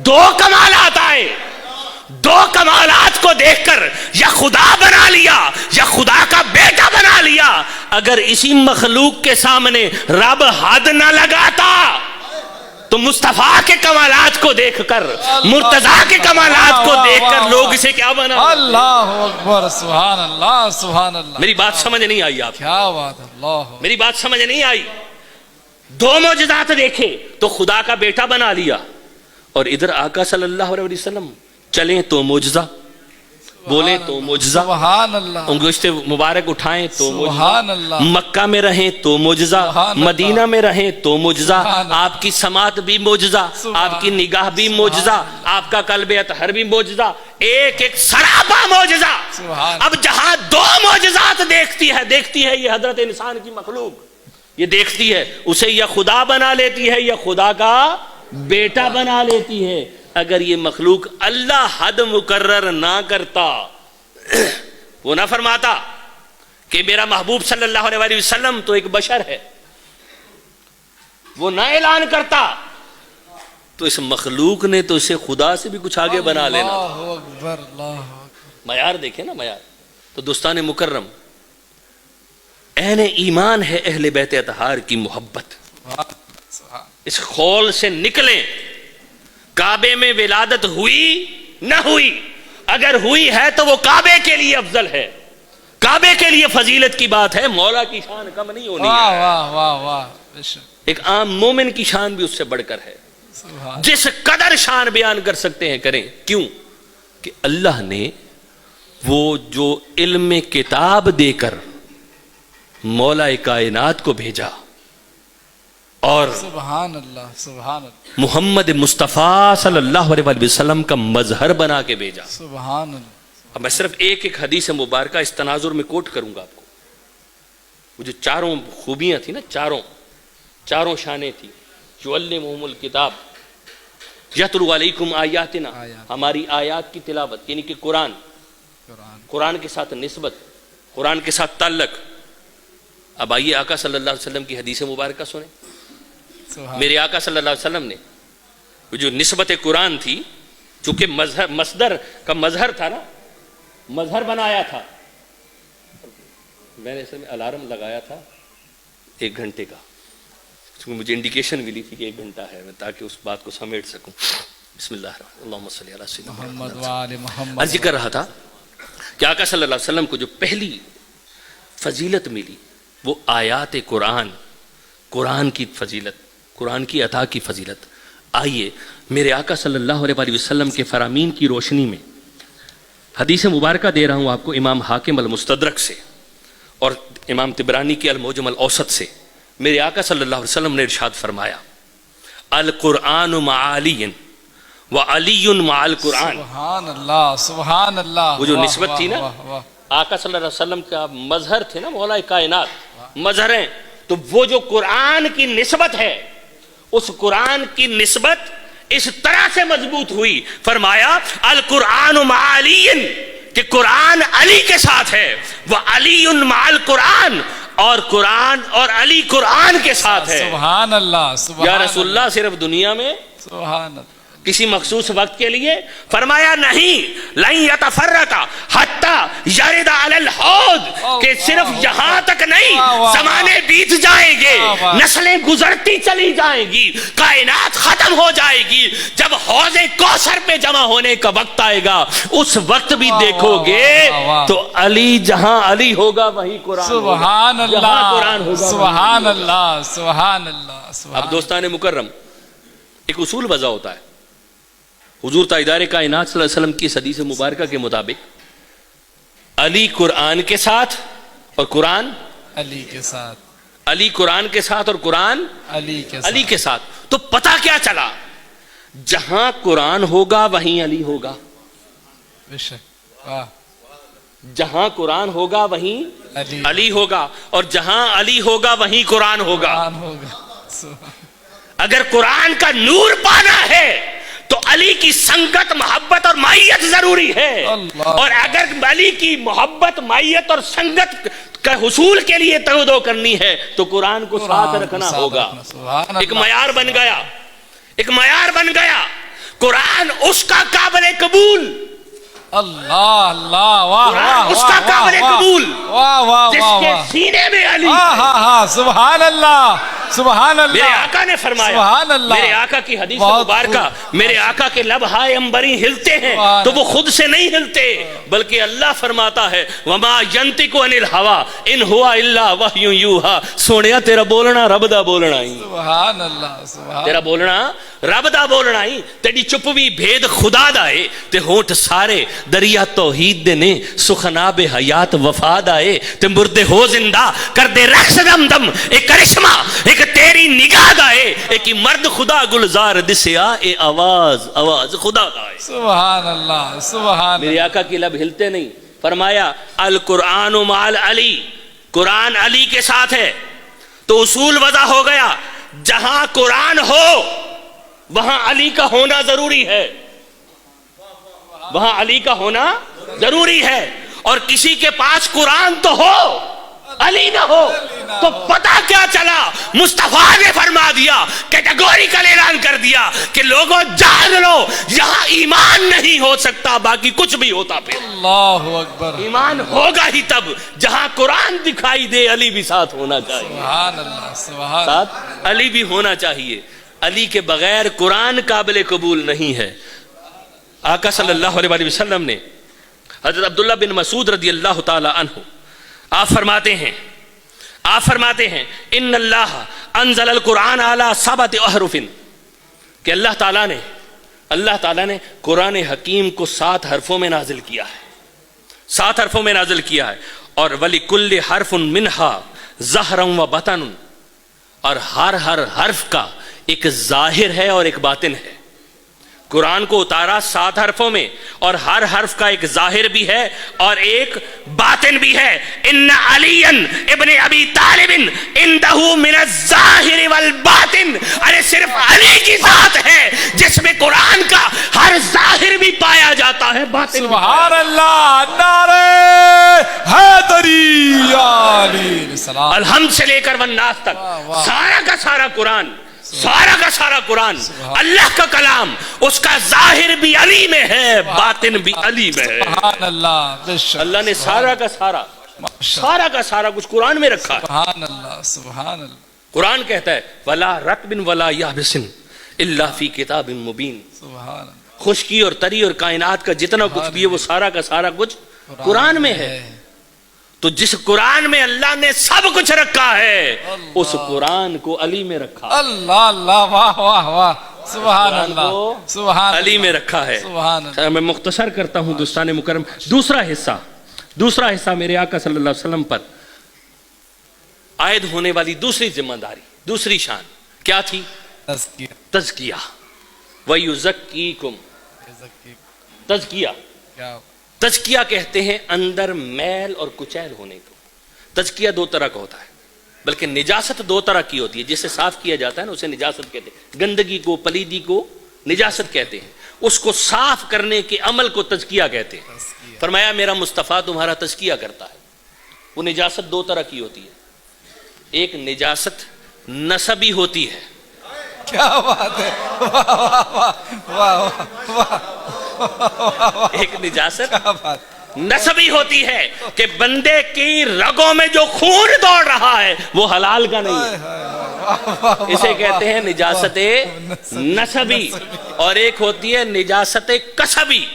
Speaker 1: 2 کمالات آئے، 2 کمالات کو دیکھ کر یا خدا بنا لیا یا خدا کا بیٹا بنا لیا، اگر اسی مخلوق کے سامنے رب حد نہ لگاتا تو مصطفیٰ کے کمالات کو دیکھ کر، مرتضیٰ کے کمالات کو دیکھ کر لوگ اسے کیا بنا؟
Speaker 4: اللہ اکبر، سبحان اللہ سبحان اللہ۔
Speaker 1: میری بات سمجھ نہیں آئی آپ؟
Speaker 4: کیا بات ہے، اللہ،
Speaker 1: میری بات سمجھ نہیں آئی؟ 2 معجزات دیکھے تو خدا کا بیٹا بنا لیا، اور ادھر آقا صلی اللہ علیہ وسلم چلیں تو معجزہ، بولیں تو معجزہ،
Speaker 4: سبحان اللہ،
Speaker 1: انگشت مبارک اٹھائیں تو
Speaker 4: سبحان
Speaker 1: معجزہ،
Speaker 4: اللہ،
Speaker 1: مکہ میں رہیں تو معجزہ،
Speaker 4: سبحان اللہ،
Speaker 1: مدینہ میں رہیں تو معجزہ،
Speaker 4: سبحان اللہ،
Speaker 1: آپ کی سماعت بھی معجزہ،
Speaker 4: سبحان
Speaker 1: آپ کی نگاہ بھی
Speaker 4: سبحان
Speaker 1: معجزہ، آپ کا قلب اطہر بھی معجزہ، ایک ایک سراپا معجزہ۔
Speaker 4: سبحان
Speaker 1: اب جہاں 2 معجزات دیکھتی ہے یہ حضرت انسان کی مخلوق، یہ دیکھتی ہے، اسے یا خدا بنا لیتی ہے یا خدا کا بیٹا بنا لیتی ہے۔ اگر یہ مخلوق اللہ حد مقرر نہ کرتا، وہ نہ فرماتا کہ میرا محبوب صلی اللہ علیہ وسلم تو ایک بشر ہے، وہ نہ اعلان کرتا تو اس مخلوق نے تو اسے خدا سے بھی کچھ آگے بنا لینا۔
Speaker 4: اللہ اکبر، اللہ اکبر،
Speaker 1: معیار دیکھیں نا، معیار۔ تو دوستان مکرم، عین ایمان ہے اہل بیت اطہار کی محبت۔ اس خول سے نکلیں، کعبے میں ولادت ہوئی نہ ہوئی، اگر ہوئی ہے تو وہ کعبے کے لیے افضل ہے، کعبے کے لیے فضیلت کی بات ہے، مولا کی شان کم نہیں ہونی
Speaker 4: واہ
Speaker 1: ہے۔
Speaker 4: واہ واہ واہ، بے شک،
Speaker 1: ایک عام مومن کی شان بھی اس سے بڑھ کر ہے۔
Speaker 4: سبحان
Speaker 1: جس قدر شان بیان کر سکتے ہیں کریں، کیوں کہ اللہ نے وہ جو علم کتاب دے کر مولا کائنات کو بھیجا اور
Speaker 4: سبحان اللہ، سبحان اللہ،
Speaker 1: محمد مصطفیٰ صلی اللہ علیہ وسلم کا مظہر بنا کے بھیجا۔
Speaker 4: سبحان اللہ،
Speaker 1: اب میں صرف ایک ایک حدیث مبارکہ اس تناظر میں کوٹ کروں گا آپ کو۔ وہ جو چاروں خوبیاں تھیں نا، چاروں شانیں تھیں، یعلمہم الکتاب، یتلو علیکم آیاتنا، ہماری آیات کی تلاوت، یعنی کہ قرآن کے ساتھ نسبت، قرآن کے ساتھ تعلق۔ اب آئیے آقا صلی اللہ علیہ وسلم کی حدیث مبارکہ سنیں۔
Speaker 4: سبحان
Speaker 1: میرے آقا صلی اللہ علیہ وسلم نے وہ جو نسبت قرآن تھی، چونکہ مصدر کا مظہر تھا نا، مظہر بنایا تھا۔ میں نے اصل میں الارم لگایا تھا 1 گھنٹے کا، کیونکہ مجھے انڈیکیشن ملی تھی کہ 1 گھنٹہ ہے، تاکہ اس بات کو سمیٹ سکوں۔ بسم اللہ الرحمن الرحیم، اللہم صلی علی سیدنا
Speaker 4: محمد وآل محمد۔
Speaker 1: عرض کر رہا تھا کہ آقا صلی اللہ علیہ وسلم کو جو پہلی فضیلت ملی وہ آیات قرآن کی فضیلت، قرآن کی عطا کی فضیلت۔ آئیے میرے آقا صلی اللہ علیہ وسلم کے فرامین کی روشنی میں حدیث مبارکہ دے رہا ہوں آپ کو، امام حاکم المستدرک سے اور امام طبرانی کی المعجم الاوسط سے۔ میرے آقا صلی اللہ علیہ وسلم نے ارشاد فرمایا، القرآن مع علی وعلی مع القرآن۔
Speaker 4: سبحان اللہ، سبحان اللہ،
Speaker 1: وہ جو
Speaker 4: واہ،
Speaker 1: نسبت تھی نا،
Speaker 4: واہ، واہ، واہ۔
Speaker 1: آقا صلی اللہ علیہ وسلم کا مظہر تھے نا، مولا کائنات مظہر ہیں، تو وہ جو قرآن کی نسبت ہے، اس قرآن کی نسبت اس طرح سے مضبوط ہوئی، فرمایا القرآن مع علی، کہ قرآن علی کے ساتھ ہے، وعلی مع القرآن، اور قرآن اور علی قرآن کے ساتھ ہے۔
Speaker 4: سبحان اللہ، سبحان
Speaker 1: یا رسول اللہ صرف دنیا میں
Speaker 4: سبحان اللہ،
Speaker 1: کسی مخصوص وقت کے لیے؟ فرمایا نہیں، لن یتفرقا حتی یرد علی الحوض، کہ صرف یہاں تک نہیں، زمانے بیت جائیں گے، نسلیں گزرتی چلی جائیں گی، کائنات ختم ہو جائے گی، جب حوض کوثر پہ جمع ہونے کا وقت آئے گا، اس وقت بھی دیکھو گے تو علی جہاں علی ہوگا وہی قرآن ہوگا،
Speaker 4: سبحان
Speaker 1: جہاں
Speaker 4: اللہ،
Speaker 1: قرآن ہوگا۔
Speaker 4: سبحان اللہ، سبحان اللہ، سبحان
Speaker 1: اب دوستان مکرم، ایک اصول وضع ہوتا ہے حضور تاجدار کائنات صلی اللہ علیہ وسلم کی حدیث مبارکہ کے مطابق، علی قرآن کے ساتھ اور قرآن
Speaker 4: علی کے ساتھ،
Speaker 1: علی قرآن کے ساتھ اور قرآن
Speaker 4: علی کے ساتھ،
Speaker 1: علی کے ساتھ۔ تو پتہ کیا چلا؟ جہاں قرآن ہوگا وہیں علی ہوگا،
Speaker 4: بے شک، واہ،
Speaker 1: جہاں قرآن ہوگا وہیں
Speaker 4: علی
Speaker 1: علی ہوگا، اور جہاں علی ہوگا وہیں قرآن ہوگا۔
Speaker 4: قرآن ہوگا، سبحان،
Speaker 1: اگر قرآن کا نور پانا ہے تو علی کی سنگت، محبت اور مائیت ضروری ہے،
Speaker 4: اللہ،
Speaker 1: اور اگر علی کی محبت، مائیت اور سنگت کا حصول کے لیے تودو کرنی ہے تو قرآن کو ساتھ رکھنا ہوگا۔
Speaker 4: سبحان
Speaker 1: ایک
Speaker 4: اللہ،
Speaker 1: معیار بن گیا، ایک معیار بن گیا، قرآن اس کا قابل قبول،
Speaker 4: اللہ اللہ، واہ
Speaker 1: قرآن
Speaker 4: واہ،
Speaker 1: اس کا قابل قبول
Speaker 4: واہ واہ
Speaker 1: جس
Speaker 4: واہ
Speaker 1: کے
Speaker 4: واہ،
Speaker 1: سینے میں علی۔
Speaker 4: ہاں ہاں ہاں، سبحان اللہ، سبحان اللہ،
Speaker 1: میرے آقا نے فرمایا،
Speaker 4: سبحان اللہ،
Speaker 1: میرے آقا کی حدیث
Speaker 4: بہت
Speaker 1: مبارکہ،
Speaker 4: خوب،
Speaker 1: میرے آقا کے لب ہائے امبری ہلتے ہیں
Speaker 4: سبحان
Speaker 1: تو وہ خود سے نہیں ہلتے، بلکہ اللہ فرماتا ہے وما ینطق عن الہوی ان ہوا الا وحی یوحی۔ سونیا تیرا بولنا رب دا بولنا ہی،
Speaker 4: سبحان اللہ، سبحان،
Speaker 1: تیرا بولنا رب دا بولنا ہی، تیری چپ بھی بھید خدا دا ہے، تے ہونٹ سارے دریا توحید دے نے، سخناب حیات وفاد آئے، تے مردے ہو زندہ کر دے رقص دم دم، ایک کرشمہ ایک تیری نگاہ دا ہے، ایک مرد خدا گلزار دسیا، اے آواز آواز خدا دا ہے۔
Speaker 4: سبحان اللہ، سبحان
Speaker 1: میرے آقا کی لب ہلتے نہیں، فرمایا القرآن مع علی، قرآن علی کے ساتھ ہے، تو اصول وضع ہو گیا، جہاں قرآن ہو وہاں علی کا ہونا ضروری ہے، وہاں علی کا ہونا ضروری ہے، اور کسی کے پاس قرآن تو ہو علی نہ ہو تو پتہ کیا چلا؟ مصطفیٰ نے فرما دیا، کیٹیگوریکل اعلان کر دیا کہ لوگوں جان لو، یہاں ایمان نہیں ہو سکتا، باقی کچھ بھی ہوتا پھر
Speaker 4: اللہ اکبر،
Speaker 1: ایمان ہوگا ہی تب جہاں قرآن دکھائی دے، علی بھی ساتھ ہونا چاہیے،
Speaker 4: سبحان اللہ، سبحان،
Speaker 1: ساتھ علی بھی ہونا چاہیے۔ علی کے بغیر قرآن قابل قبول نہیں ہے۔ آقا صلی اللہ علیہ وسلم نے حضرت عبداللہ بن مسعود رضی اللہ تعالی عنہ آپ فرماتے ہیں ان اللہ انزل القرآن علی سبعۃ احرف، کہ اللہ تعالیٰ نے قرآن حکیم کو 7 حرفوں میں نازل کیا ہے، 7 حرفوں میں نازل کیا ہے، اور وَلِكُلِّ حَرْفٌ مِّنْهَا ظَهْرًا وَبَطَنٌ، اور ہر حرف کا ایک ظاہر ہے اور ایک باطن ہے۔ قرآن کو اتارا 7 حرفوں میں، اور ہر حرف کا ایک ظاہر بھی ہے اور ایک باطن بھی ہے۔ ان علی ابن ابی طالب عنده من الظاہر والباطن، ارے صرف علی کی ذات ہے جس میں قرآن کا ہر ظاہر بھی پایا جاتا ہے، باطن بھی۔
Speaker 2: سبحان اللہ، نعرہ حیدری علیہ السلام،
Speaker 1: الحمد سے لے کر والناس تک سارا کا سارا قرآن اللہ کا کلام، اس کا ظاہر بھی علی میں ہے، باطن بھی علی میں ہے۔
Speaker 4: سبحان اللہ، بے شک
Speaker 1: اللہ نے سارا کا سارا کچھ قرآن میں رکھا ہے۔
Speaker 4: سبحان اللہ، سبحان اللہ،
Speaker 1: قرآن کہتا ہے وَلَا رَطْبٍ وَلَا يَابِسٍ إِلَّا فِي كِتَابٍ مُبِينٍ،
Speaker 4: سبحان اللہ،
Speaker 1: خشکی اور تری اور کائنات کا جتنا کچھ بھی ہے وہ سارا کا سارا کچھ قرآن میں ہے۔ تو جس قرآن میں اللہ نے سب کچھ رکھا ہے اس قرآن کو علی میں رکھا،
Speaker 4: اللہ اللہ، واہ واہ واہ، سبحان
Speaker 1: قرآن
Speaker 4: اللہ،
Speaker 1: کو
Speaker 4: سبحان
Speaker 1: علی
Speaker 4: اللہ،
Speaker 1: میں رکھا ہے۔
Speaker 4: سبحان اللہ۔
Speaker 1: میں مختصر کرتا ہوں دوستان مکرم، دوسرا حصہ میرے آقا صلی اللہ علیہ وسلم پر عائد ہونے والی دوسری ذمہ داری، دوسری شان کیا تھی؟
Speaker 4: تزکیہ،
Speaker 1: تزکیہ۔ وَيُزَكِّيكُمْ، تزکیہ،
Speaker 4: کیا
Speaker 1: تزکیہ کہتے ہیں اندر میل اور کچیل ہونے کو۔ تزکیہ 2 طرح کا ہوتا ہے، بلکہ نجاست 2 طرح کی ہوتی ہے، جسے صاف کیا جاتا ہے نا اسے نجاست کہتے ہیں، گندگی کو، پلیدی کو نجاست کہتے ہیں، اس کو صاف کرنے کے عمل کو تزکیہ کہتے ہیں۔ فرمایا میرا مصطفیٰ تمہارا تزکیہ کرتا ہے۔ وہ نجاست 2 طرح کی ہوتی ہے، ایک نجاست نسبی ہوتی ہے،
Speaker 4: کیا بات ہے، واہ واہ واہ واہ،
Speaker 1: ایک نجاست
Speaker 4: کیا بات،
Speaker 1: نسبی ہوتی ہے کہ بندے کی رگوں میں جو خون دوڑ رہا ہے وہ حلال کا نہیں ہے، اسے کہتے ہیں نجاست نسبی، اور ایک ہوتی ہے نجاست کسبی،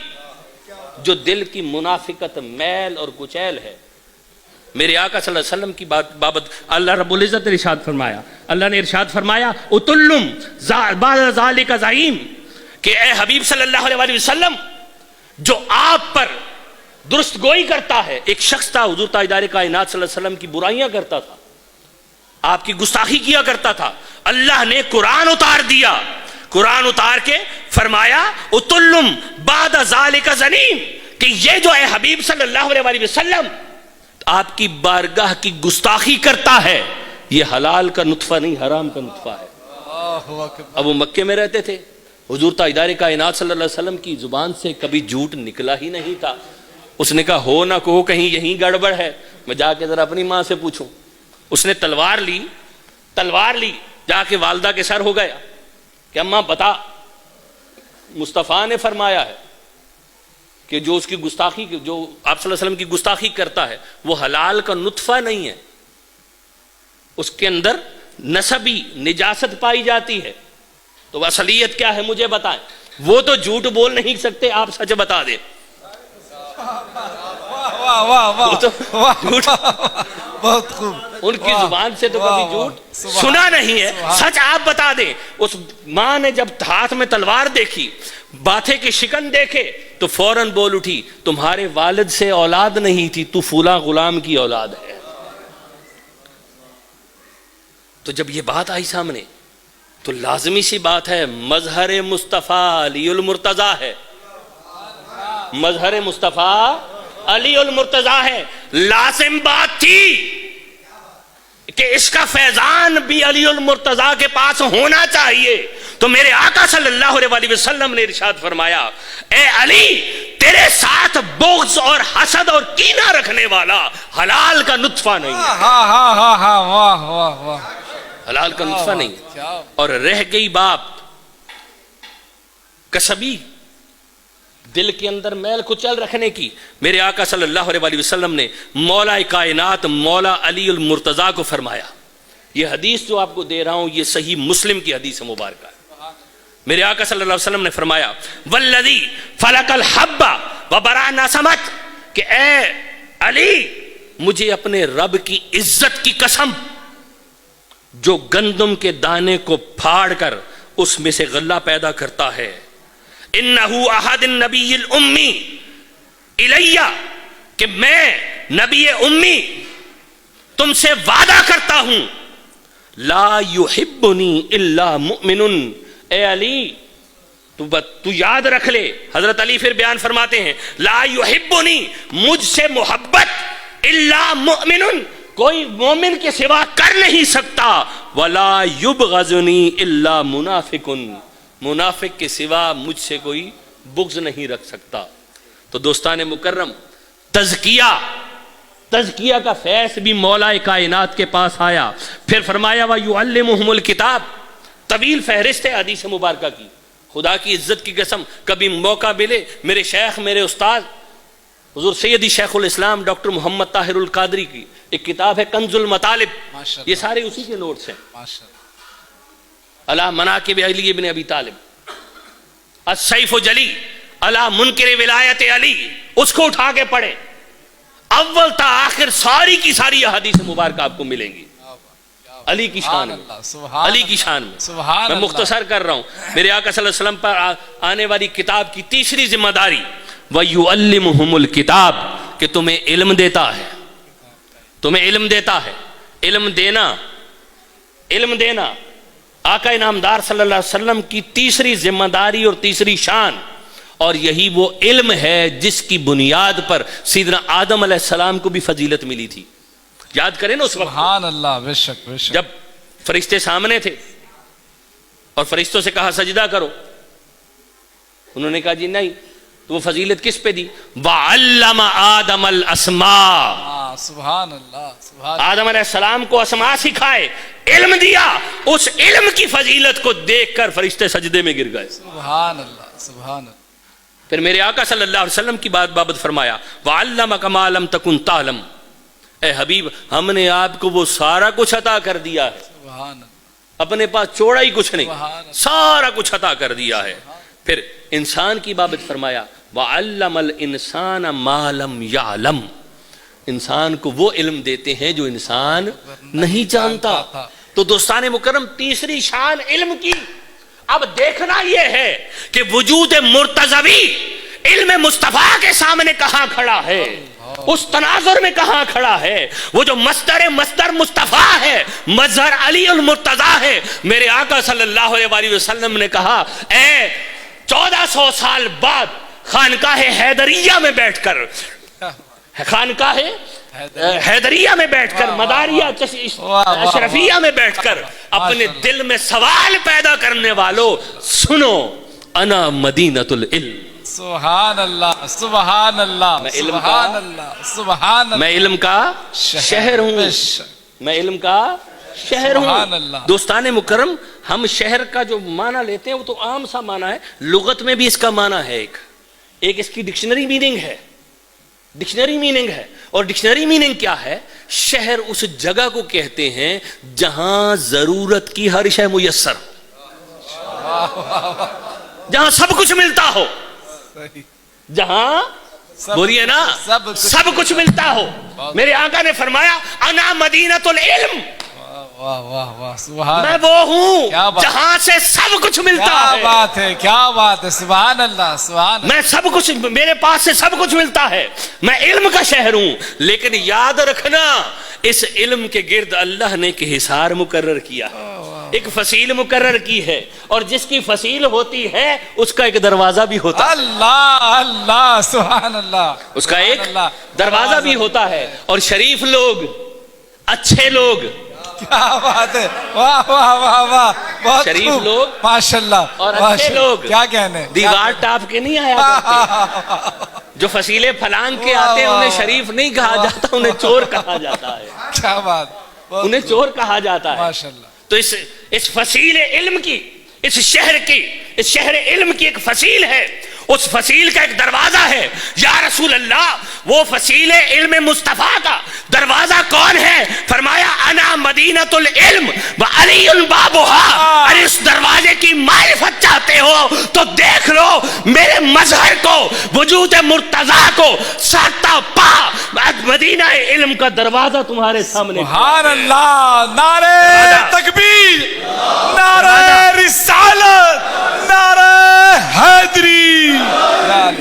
Speaker 1: جو دل کی منافقت، میل اور کچیل ہے۔ میرے آقا صلی اللہ علیہ وسلم کی بابت اللہ رب العزت نے ارشاد فرمایا، اللہ نے ارشاد فرمایا اتلم بعد ذالک زعیم، کہ اے حبیب صلی اللہ علیہ وسلم جو آپ پر درست گوئی کرتا ہے، ایک شخص تھا حضور تاجدار کائنات صلی اللہ علیہ وسلم کی برائیاں کرتا تھا، آپ کی گستاخی کیا کرتا تھا، اللہ نے قرآن اتار دیا، قرآن اتار کے فرمایا اتلم بعد ذالک زنیم، کہ یہ جو اے حبیب صلی اللہ علیہ وسلم آپ کی بارگاہ کی گستاخی کرتا ہے، یہ حلال کا نطفہ نہیں حرام کا نطفہ ہے۔ اب وہ مکے میں رہتے تھے، حضور تاجدار کائنات صلی اللہ علیہ وسلم کی زبان سے کبھی جھوٹ نکلا ہی نہیں تھا۔ اس نے کہا ہو نہ کہو کہیں یہیں گڑبڑ ہے، میں جا کے ذرا اپنی ماں سے پوچھوں۔ اس نے تلوار لی، جا کے والدہ کے سر ہو گیا کہ اماں بتا، مصطفیٰ نے فرمایا ہے کہ جو اس کی گستاخی، جو آپ صلی اللہ علیہ وسلم کی گستاخی کرتا ہے وہ حلال کا نطفہ نہیں ہے، اس کے اندر نسبی نجاست پائی جاتی ہے، تو اصلیت کیا ہے مجھے بتائیں۔ وہ تو جھوٹ بول نہیں سکتے، آپ سچ بتا دیں۔
Speaker 4: واہ واہ واہ،
Speaker 1: وہ تو جھوٹ
Speaker 4: بہت خوب،
Speaker 1: ان کی زبان سے تو کبھی جھوٹ سنا نہیں ہے، سچ آپ بتا دیں۔ اس ماں نے جب ہاتھ میں تلوار دیکھی، باتیں کی شکن دیکھے تو فوراً بول اٹھی تمہارے والد سے اولاد نہیں تھی، تو فلاں غلام کی اولاد ہے۔ تو جب یہ بات آئی سامنے تو لازمی سی بات ہے، مظہر مصطفیٰ علی المرتضیٰ ہے، مظہر مصطفیٰ علی المرتضیٰ ہے، لازم بات تھی کہ اس کا فیضان بھی علی المرتضیٰ کے پاس ہونا چاہیے۔ تو میرے آقا صلی اللہ علیہ وسلم نے ارشاد فرمایا اے علی، تیرے ساتھ بغض اور حسد اور کینہ رکھنے والا حلال کا نطفہ نہیں ہے،
Speaker 4: ہاں ہاں ہاں ہاں، واہ واہ واہ،
Speaker 1: حلال کا نطفہ نہیں ہے۔ اور رہ گئی بات کسبی، دل کے اندر میل کچل رکھنے کی، میرے آقا صلی اللہ علیہ وسلم نے مولا کائنات مولا علی المرتضیٰ کو فرمایا۔ یہ حدیث جو آپ کو دے رہا ہوں یہ صحیح مسلم کی حدیث مبارکہ ہے۔ میرے آقا صلی اللہ علیہ وسلم نے فرمایا والذی فلق الحب وبرأ النسمۃ، کہ اے علی مجھے اپنے رب کی عزت کی قسم جو گندم کے دانے کو پھاڑ کر اس میں سے غلہ پیدا کرتا ہے، انہو احد النبی الامی الیہ، کہ میں نبی امی تم سے وعدہ کرتا ہوں، لا یحبنی الا مؤمن، اے علی تو یاد رکھ لے، حضرت علی پھر بیان فرماتے ہیں لا یحبنی، مجھ سے محبت الا مؤمن، کوئی مومن کے سوا کر نہیں سکتا، ولا یبغضنی الا منافق، منافق کے سوا مجھ سے کوئی بغض نہیں رکھ سکتا۔ تو دوستان مکرم، تزکیہ کا فیض بھی مولا کائنات کے پاس آیا، پھر فرمایا وَيُعَلِّمُهُمُ الْكِتَابِ، طویل فہرست ہے حدیث مبارکہ کی، خدا کی عزت کی قسم کبھی موقع ملے میرے شیخ میرے استاد حضور سیدی شیخ الاسلام ڈاکٹر محمد طاہر القادری کی ایک کتاب ہے کنز المطالب، یہ سارے اسی کے نوٹس ہیں، علی مناقب علی بن ابی طالب، السیف جلی علی منکر ولایت علی، اس کو اٹھا کے پڑھے، اول تا آخر ساری کی ساری احادیث مبارکہ آپ کو ملیں گی علی کی شان میں، علی کی شان میں۔ میں مختصر کر رہا ہوں، میرے آقا صلی اللہ علیہ وسلم پر آنے والی کتاب کی تیسری ذمہ داری وَيُعَلِّمُهُمُ الْكِتَابِ، کہ تمہیں علم دیتا ہے، تمہیں علم دیتا ہے، علم دینا آقا انعامدار صلی اللہ علیہ وسلم کی تیسری ذمہ داری اور تیسری شان، اور یہی وہ علم ہے جس کی بنیاد پر سیدنا آدم علیہ السلام کو بھی فضیلت ملی تھی۔ یاد کریں نا اس وقت،
Speaker 4: سبحان اللہ، بے شک بے شک،
Speaker 1: جب فرشتے سامنے تھے اور فرشتوں سے کہا سجدہ کرو، انہوں نے کہا جی نہیں، تو وہ فضیلت کس پہ دی؟ وَعَلَّمَ آدَمَ الْأَسْمَاءَ،
Speaker 4: سبحان اللہ، سبحان
Speaker 1: آدم علیہ السلام کو اسماء سکھائے، علم دیا، اس علم کی فضیلت کو دیکھ کر فرشتے سجدے میں گر گئے۔
Speaker 4: سبحان اللہ، سبحان اللہ۔
Speaker 1: پھر میرے آقا صلی اللہ علیہ وسلم کی بابت فرمایا وَعَلَّمَكَ مَا لَمْ تَكُنْ تَعْلَمْ، اے حبیب ہم نے آپ کو وہ سارا کچھ عطا کر دیا ہے،
Speaker 4: سبحان اللہ،
Speaker 1: اپنے پاس چھوڑا ہی کچھ نہیں، سارا کچھ عطا کر دیا ہے۔ پھر انسان کی بابت فرمایا وَعَلَّمَ الْإِنسَانَ مَا لَمْ يَعْلَمْ، انسان کو وہ علم دیتے ہیں جو انسان نہیں جانتا۔ تو دوستان مکرم، تیسری شان علم کی، اب دیکھنا یہ ہے کہ وجود مرتضوی علم مصطفیٰ کے سامنے کہاں کھڑا ہے، اس تناظر میں کہاں کھڑا ہے، وہ جو مصدر مصطفیٰ ہے، مظہر علی المرتضیٰ ہے۔ میرے آقا صلی اللہ علیہ وسلم نے کہا اے 1400 سال بعد خانقاہ حیدریہ میں بیٹھ کر، خانقاہ حیدریہ میں بیٹھ کر، مداریہ اشرفیہ میں بیٹھ کر اپنے دل میں سوال پیدا کرنے والوں سنو، انا مدینۃ العلم،
Speaker 4: سبحان اللہ، سبحان اللہ، سبحان اللہ، سبحان اللہ،
Speaker 1: میں علم کا شہر ہوں، میں علم کا شہر ہوں۔ دوستان مکرم، ہم شہر کا جو معنی لیتے ہیں وہ تو عام سا معنی ہے، لغت میں بھی اس کا معنی ہے، ایک اس کی ڈکشنری میننگ ہے، ڈکشنری میننگ ہے، اور ڈکشنری میننگ کیا ہے؟ شہر اس جگہ کو کہتے ہیں جہاں ضرورت کی ہر شے میسر ہو، جہاں سب کچھ ملتا ہو، جہاں بولیے نا سب کچھ ملتا ہو۔ میرے آقا نے فرمایا انا مدینۃ العلم،
Speaker 4: واہ واہ واہ، سبحان،
Speaker 1: میں وہ ہوں جہاں سے سب کچھ ملتا ہے۔
Speaker 4: کیا بات ہے، کیا بات ہے، سبحان اللہ، سبحان اللہ،
Speaker 1: میں سب کچھ، میرے پاس سے سب کچھ ملتا ہے، میں علم کا شہر ہوں۔ لیکن یاد رکھنا اس علم کے گرد اللہ نے ایک حصار مقرر کیا ہے، ایک فصیل مقرر کی ہے، اور جس کی فصیل ہوتی ہے اس کا ایک دروازہ بھی ہوتا ہے،
Speaker 4: اللہ اللہ، سبحان اللہ،
Speaker 1: اس کا ایک دروازہ بھی ہوتا ہے۔ اور شریف لوگ، اچھے لوگ،
Speaker 4: کیا بات ہے، واہ واہ واہ واہ، بہت
Speaker 1: شریف
Speaker 4: خوب،
Speaker 1: لوگ
Speaker 4: ماشاءاللہ،
Speaker 1: اور اچھے لوگ
Speaker 4: کیا کہنے،
Speaker 1: دیوار ٹاپ کے نہیں آیا کرتے، جو فصیلے پھلانگ کے آتے ہیں انہیں شریف نہیں کہا جاتا، انہیں چور کہا جاتا ہے،
Speaker 4: کیا بات،
Speaker 1: انہیں چور کہا جاتا ہے۔
Speaker 4: ماشاءاللہ۔
Speaker 1: تو اس فصیل علم کی، اس شہر کی، اس شہر علم کی ایک فصیل ہے، اس فصیل کا ایک دروازہ ہے. یا رسول اللہ وہ فصیل علم مصطفیٰ کا دروازہ کون ہے؟ فرمایا انا مدینۃ العلم وعلی بابها. ارے اس دروازے کی معرفت چاہتے ہو تو دیکھ لو میرے مظہر کو، وجود مرتضیٰ کو ساتا پا مدینہ علم کا دروازہ تمہارے سامنے.
Speaker 2: سبحان اللہ. نعرہ تکبیر، نعرہ رسالت، نعرہ حیدری.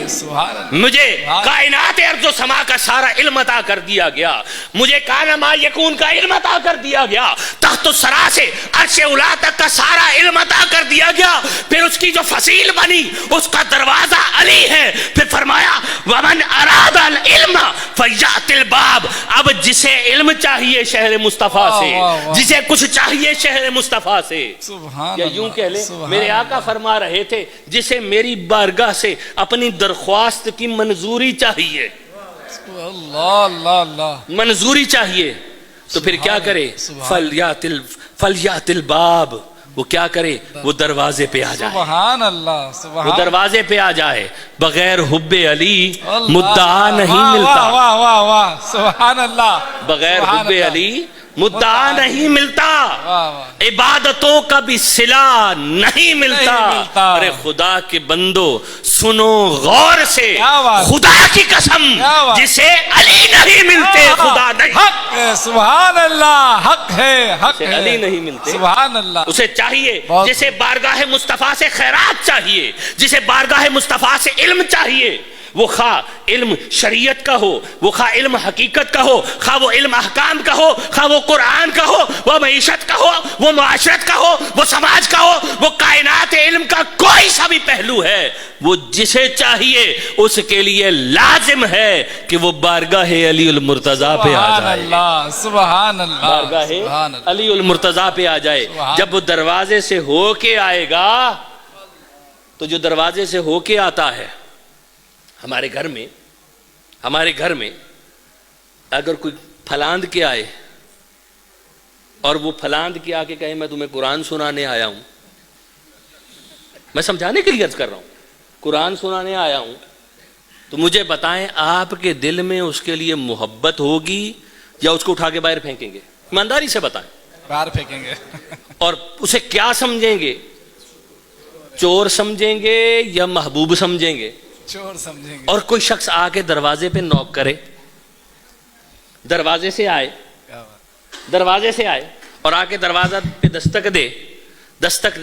Speaker 4: سبحان اللہ.
Speaker 1: مجھے کائنات ارض و سما کا سارا علم عطا کر دیا گیا، مجھے کان ما یکون کا علم عطا کر دیا گیا، تخت الثری سے عرش اولی تک کا سارا علم عطا کر دیا گیا. پھر اس کی جو فصیل بنی اس کا دروازہ علی ہے. پھر فرمایا ومن اراد العلم فیأت الباب. اب جسے علم چاہیے شہر مصطفیٰ سے، جسے کچھ چاہیے شہر مصطفیٰ سے،
Speaker 4: سبحان
Speaker 1: یا
Speaker 4: اللہ.
Speaker 1: یوں کہہ لیں میرے آقا فرما رہے تھے جسے میری بارگاہ سے اپنی درخواست کی منظوری چاہیے،
Speaker 4: اللہ اللہ اللہ.
Speaker 1: منظوری چاہیے تو پھر کیا کرے؟ فلیات الباب. وہ کیا کرے؟ وہ دروازے پہ آ جائے،
Speaker 4: سبحان اللہ.
Speaker 1: وہ
Speaker 4: سبحان
Speaker 1: دروازے پہ آ جائے. بغیر حب علی مدعا نہیں
Speaker 4: واہ
Speaker 1: ملتا،
Speaker 4: واہ واہ واہ. سبحان اللہ.
Speaker 1: بغیر
Speaker 4: سبحان
Speaker 1: حب
Speaker 4: اللہ.
Speaker 1: علی مدعا نہیں ملتا،
Speaker 4: واہ واہ.
Speaker 1: عبادتوں کا بھی صلہ نہیں ملتا.
Speaker 4: نہیں ملتا.
Speaker 1: ارے خدا کے بندو سنو غور سے،
Speaker 4: کیا بات.
Speaker 1: خدا کی قسم
Speaker 4: کیا بات.
Speaker 1: جسے علی نہیں ملتے خدا نہیں.
Speaker 4: حق ہے. سبحان اللہ. حق ہے، حق ہے.
Speaker 1: علی نہیں ملتے.
Speaker 4: سبحان اللہ.
Speaker 1: اسے چاہیے
Speaker 4: بہت
Speaker 1: جسے بارگاہ مصطفیٰ سے خیرات چاہیے، جسے بارگاہ مصطفیٰ سے علم چاہیے، وہ خواہ علم شریعت کا ہو، وہ خواہ علم حقیقت کا ہو، خواہ وہ علم احکام کا ہو، خواہ وہ قرآن کا ہو، وہ معیشت کا ہو، وہ معاشرت کا ہو، وہ سماج کا ہو، وہ کائنات علم کا کوئی سا بھی پہلو ہے، وہ جسے چاہیے اس کے لیے لازم ہے کہ وہ بارگاہ علی المرتضیٰ پہ آ
Speaker 4: سبحان
Speaker 1: جائے.
Speaker 4: اللہ. سبحان اللہ.
Speaker 1: بارگاہ
Speaker 4: سبحان اللہ.
Speaker 1: علی المرتضیٰ پہ آ جائے. جب وہ دروازے سے ہو کے آئے گا تو جو دروازے سے ہو کے آتا ہے، ہمارے گھر میں اگر کوئی پھلاند کے آئے اور وہ پھلاند کے آ کے کہے میں تمہیں قرآن سنانے آیا ہوں، میں سمجھانے کے لیے عرض کر رہا ہوں، قرآن سنانے آیا ہوں، تو مجھے بتائیں آپ کے دل میں اس کے لیے محبت ہوگی یا اس کو اٹھا کے باہر پھینکیں گے؟ ایمانداری سے بتائیں.
Speaker 4: باہر پھینکیں گے.
Speaker 1: اور اسے کیا سمجھیں گے؟ چور سمجھیں گے یا محبوب سمجھیں گے؟
Speaker 4: چور سمجھیں گے.
Speaker 1: اور کوئی شخص آ کے دروازے پہ نوک کرے، دروازے سے آئے اور آ کے دروازہ پہ دستک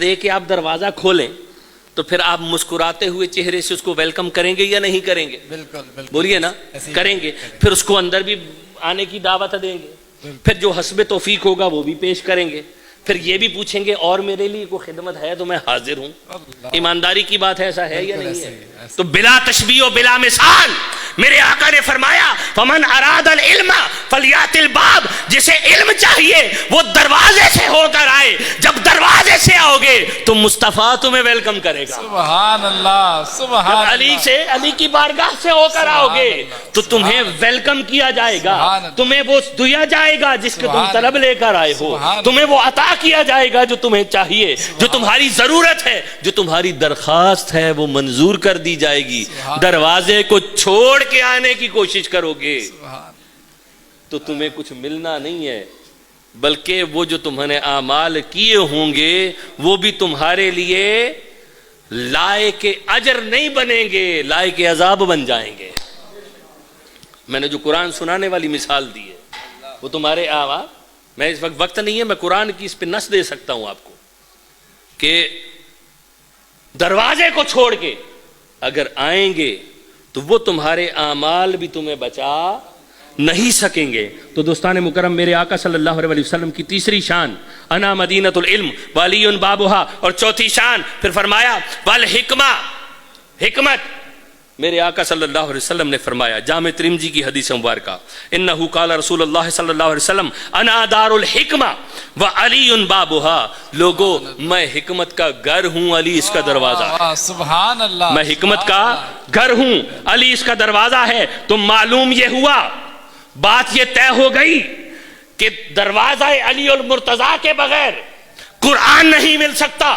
Speaker 1: دے کہ آپ دروازہ کھولیں تو پھر آپ مسکراتے ہوئے چہرے سے اس کو ویلکم کریں گے یا نہیں کریں گے؟
Speaker 4: بالکل بالکل.
Speaker 1: بولیے نا. کریں گے. پھر اس کو اندر بھی آنے کی دعوت دیں گے، پھر جو حسب توفیق ہوگا وہ بھی پیش کریں گے، پھر یہ بھی پوچھیں گے اور میرے لیے کوئی خدمت ہے تو میں حاضر ہوں. ایمانداری کی بات ہے، ایسا ہے یا نہیں ہے؟ تو بلا تشبیہ و بلا مثال میرے آقا نے فرمایا فمن اراد العلم فلیات الباب. جسے علم چاہیے وہ دروازے سے ہو کر آئے. جب دروازے سے آؤ گے تو مصطفیٰ تمہیں ویلکم کرے گا.
Speaker 4: سبحان اللہ. سبحان اللہ.
Speaker 1: علی کی بارگاہ سے ہو کر آؤ گے تو تمہیں ویلکم کیا جائے گا، تمہیں وہ دیا جائے گا جس کے تم طلب لے کر آئے ہو، تمہیں وہ عطا کیا جائے گا جو تمہیں چاہیے، جو تمہاری ضرورت ہے، جو تمہاری درخواست ہے وہ منظور کر دی جائے گی. دروازے کو چھوڑ کے آنے کی کوشش کرو گے تو تمہیں کچھ ملنا نہیں ہے، بلکہ وہ جو تمہوں نے اعمال کیے ہوں گے وہ بھی تمہارے لیے لائق اجر نہیں بنیں گے، لائق عذاب بن جائیں گے. میں نے جو قرآن سنانے والی مثال دی ہے وہ تمہارے اعمال، میں اس وقت نہیں ہے، میں قرآن کی اس پہ نص دے سکتا ہوں آپ کو کہ دروازے کو چھوڑ کے اگر آئیں گے تو وہ تمہارے اعمال بھی تمہیں بچا نہیں سکیں گے. تو دوستان مکرم میرے آقا صلی اللہ علیہ وسلم کی تیسری شان انا مدینۃ العلم وعلی بابھا، اور چوتھی شان پھر فرمایا والحکمہ، حکمت. میرے آقا صلی اللہ علیہ وسلم نے فرمایا جامع ترمذی کی حدیث مبارکہ انہو قال رسول اللہ صلی اللہ علیہ وسلم انا دار الحکمہ وعلی بابھا. لوگو میں حکمت کا گھر ہوں، علی اس کا دروازہ.
Speaker 4: سبحان اللہ.
Speaker 1: میں حکمت کا گھر ہوں، علی اس کا دروازہ ہے. تو معلوم یہ ہوا، بات یہ طے ہو گئی کہ دروازہ علی المرتضیٰ کے بغیر قرآن نہیں مل سکتا،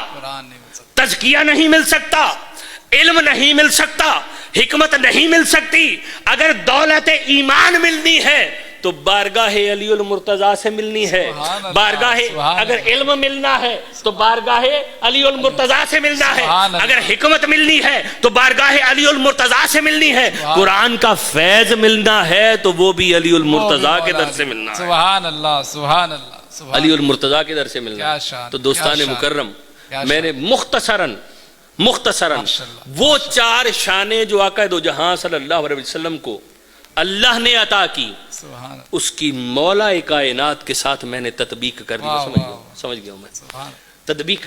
Speaker 1: تزکیہ نہیں مل سکتا، علم نہیں مل سکتا، حکمت نہیں مل سکتی، اگر دولت ایمان ملنی ہے تو بارگاہ علی المرتضیٰ سے ملنی ہے. بارگاہ اگر علم ملنا ہے تو بارگاہ علی المرتضیٰ سے ملنا ہے، اگر حکمت ملنی ہے تو بارگاہ علی المرتضیٰ سے ملنی ہے، قرآن کا فیض ملنا ہے تو وہ بھی علی المرتضیٰ کے در سے ملنا ہے.
Speaker 4: سبحان اللہ سبحان اللہ.
Speaker 1: علی المرتضیٰ کے در سے ملنا ہے. تو دوستان مکرم، میں نے مختصراً وہ 4 شانیں جو آقا دو جہاں صلی اللہ علیہ وسلم کو اللہ نے عطا کی، اس کی مولا کائنات کے ساتھ میں نے تطبیق کر دی. سمجھ گیا ہوں میں، تطبیق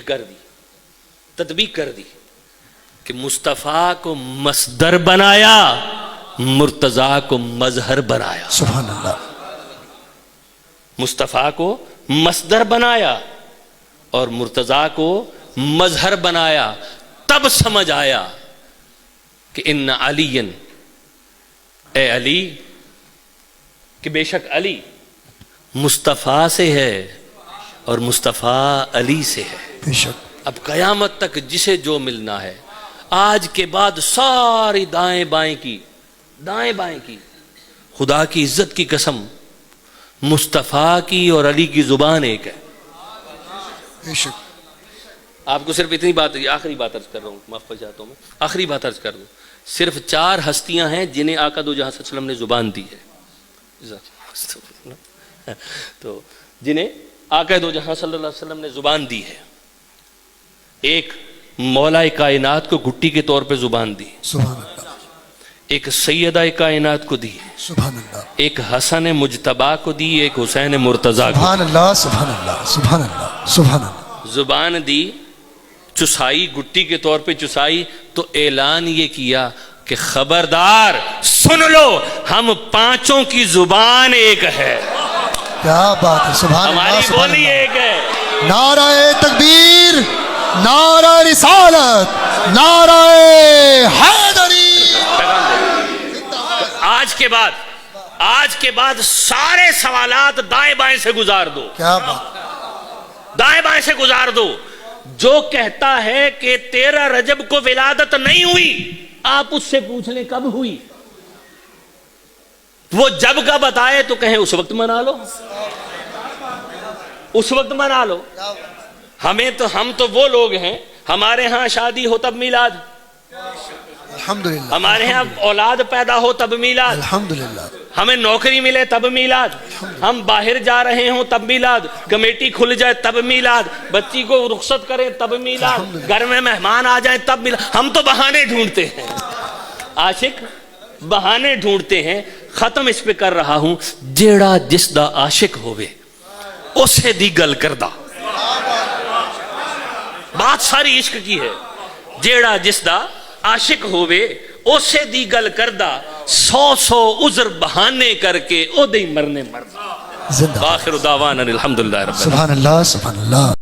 Speaker 1: کر دی کہ مصطفیٰ کو مصدر بنایا، مرتضیٰ کو مظہر بنایا.
Speaker 3: سبحان اللہ.
Speaker 1: مصطفیٰ کو مصدر بنایا اور مرتضیٰ کو مظہر بنایا. تب سمجھ آیا کہ ان علی، اے علی، کہ بے شک علی مصطفیٰ سے ہے اور مصطفیٰ علی سے ہے.
Speaker 3: بے شک.
Speaker 1: اب قیامت تک جسے جو ملنا ہے، آج کے بعد ساری دائیں بائیں کی خدا کی عزت کی قسم، مصطفیٰ کی اور علی کی زبان ایک ہے.
Speaker 3: بے شک.
Speaker 1: آپ کو صرف اتنی بات، آخری بات عرض کر رہا ہوں، معاف کر جاتا ہوں میں، آخری بات عرض کر دوں. صرف 4 ہستیاں ہیں جنہیں آقا دو جہاں صلی اللہ علیہ وسلم نے زبان دی ہے. تو جنہیں آقا دو جہاں صلی اللہ علیہ وسلم نے زبان دی ہے. ایک مولا کائنات کو گھٹی کے طور پہ زبان دی،
Speaker 3: سبحان اللہ.
Speaker 1: ایک سیدہ کائنات کو دی،
Speaker 3: سبحان اللہ.
Speaker 1: ایک حسن مجتبیٰ کو دی، ایک حسین مرتضیٰ کو.
Speaker 3: سبحان اللہ. سبحان اللہ. سبحان اللہ. سبحان اللہ.
Speaker 1: زبان دی، چسائی، گٹی کے طور پہ چسائی، تو اعلان یہ کیا کہ خبردار سن لو، ہم 5 کی زبان ایک ہے.
Speaker 3: کیا بات ہے. سبحان اللہ.
Speaker 1: ہماری
Speaker 3: سبحان
Speaker 1: بولی
Speaker 3: اللہ.
Speaker 1: ایک ہے.
Speaker 3: نعرہ تکبیر، نعرہ رسالت، نعرہ حیدری.
Speaker 1: آج کے بعد سارے سوالات دائیں بائیں سے گزار دو.
Speaker 3: کیا بات.
Speaker 1: دائیں بائیں سے گزار دو. جو کہتا ہے کہ 13 رجب کو ولادت نہیں ہوئی، آپ اس سے پوچھ لیں کب ہوئی. وہ جب کا بتائے تو کہیں اس وقت منا لو، اس وقت منا لو. ہم تو وہ لوگ ہیں، ہمارے ہاں شادی ہو تب میلاد،
Speaker 3: الحمدللہ.
Speaker 1: ہمارے ہاں اولاد پیدا ہو تب میلاد،
Speaker 3: الحمدللہ.
Speaker 1: ہمیں نوکری ملے تب میلاد، ہم باہر جا رہے ہوں تب میلاد، کمیٹی کھل جائے تب میلاد، بچی کو رخصت کریں تب میلاد، گھر میں مہمان آ جائیں تب میلاد. ہم تو بہانے ڈھونڈتے ہیں، عاشق بہانے ڈھونڈتے ہیں. ختم اس پہ کر رہا ہوں، جیڑا جس دا عاشق ہوئے اسے دی گل کردہ. بات ساری عشق کی ہے. جیڑا جس دا عاشق ہوئے اسے دی گل کردہ، 100 عذر بہانے کر کے او دے مرنے مرد.
Speaker 3: زندہ.
Speaker 1: آخر دعوانا الحمدللہ رب العالمین.
Speaker 3: سبحان اللہ. سبحان اللہ.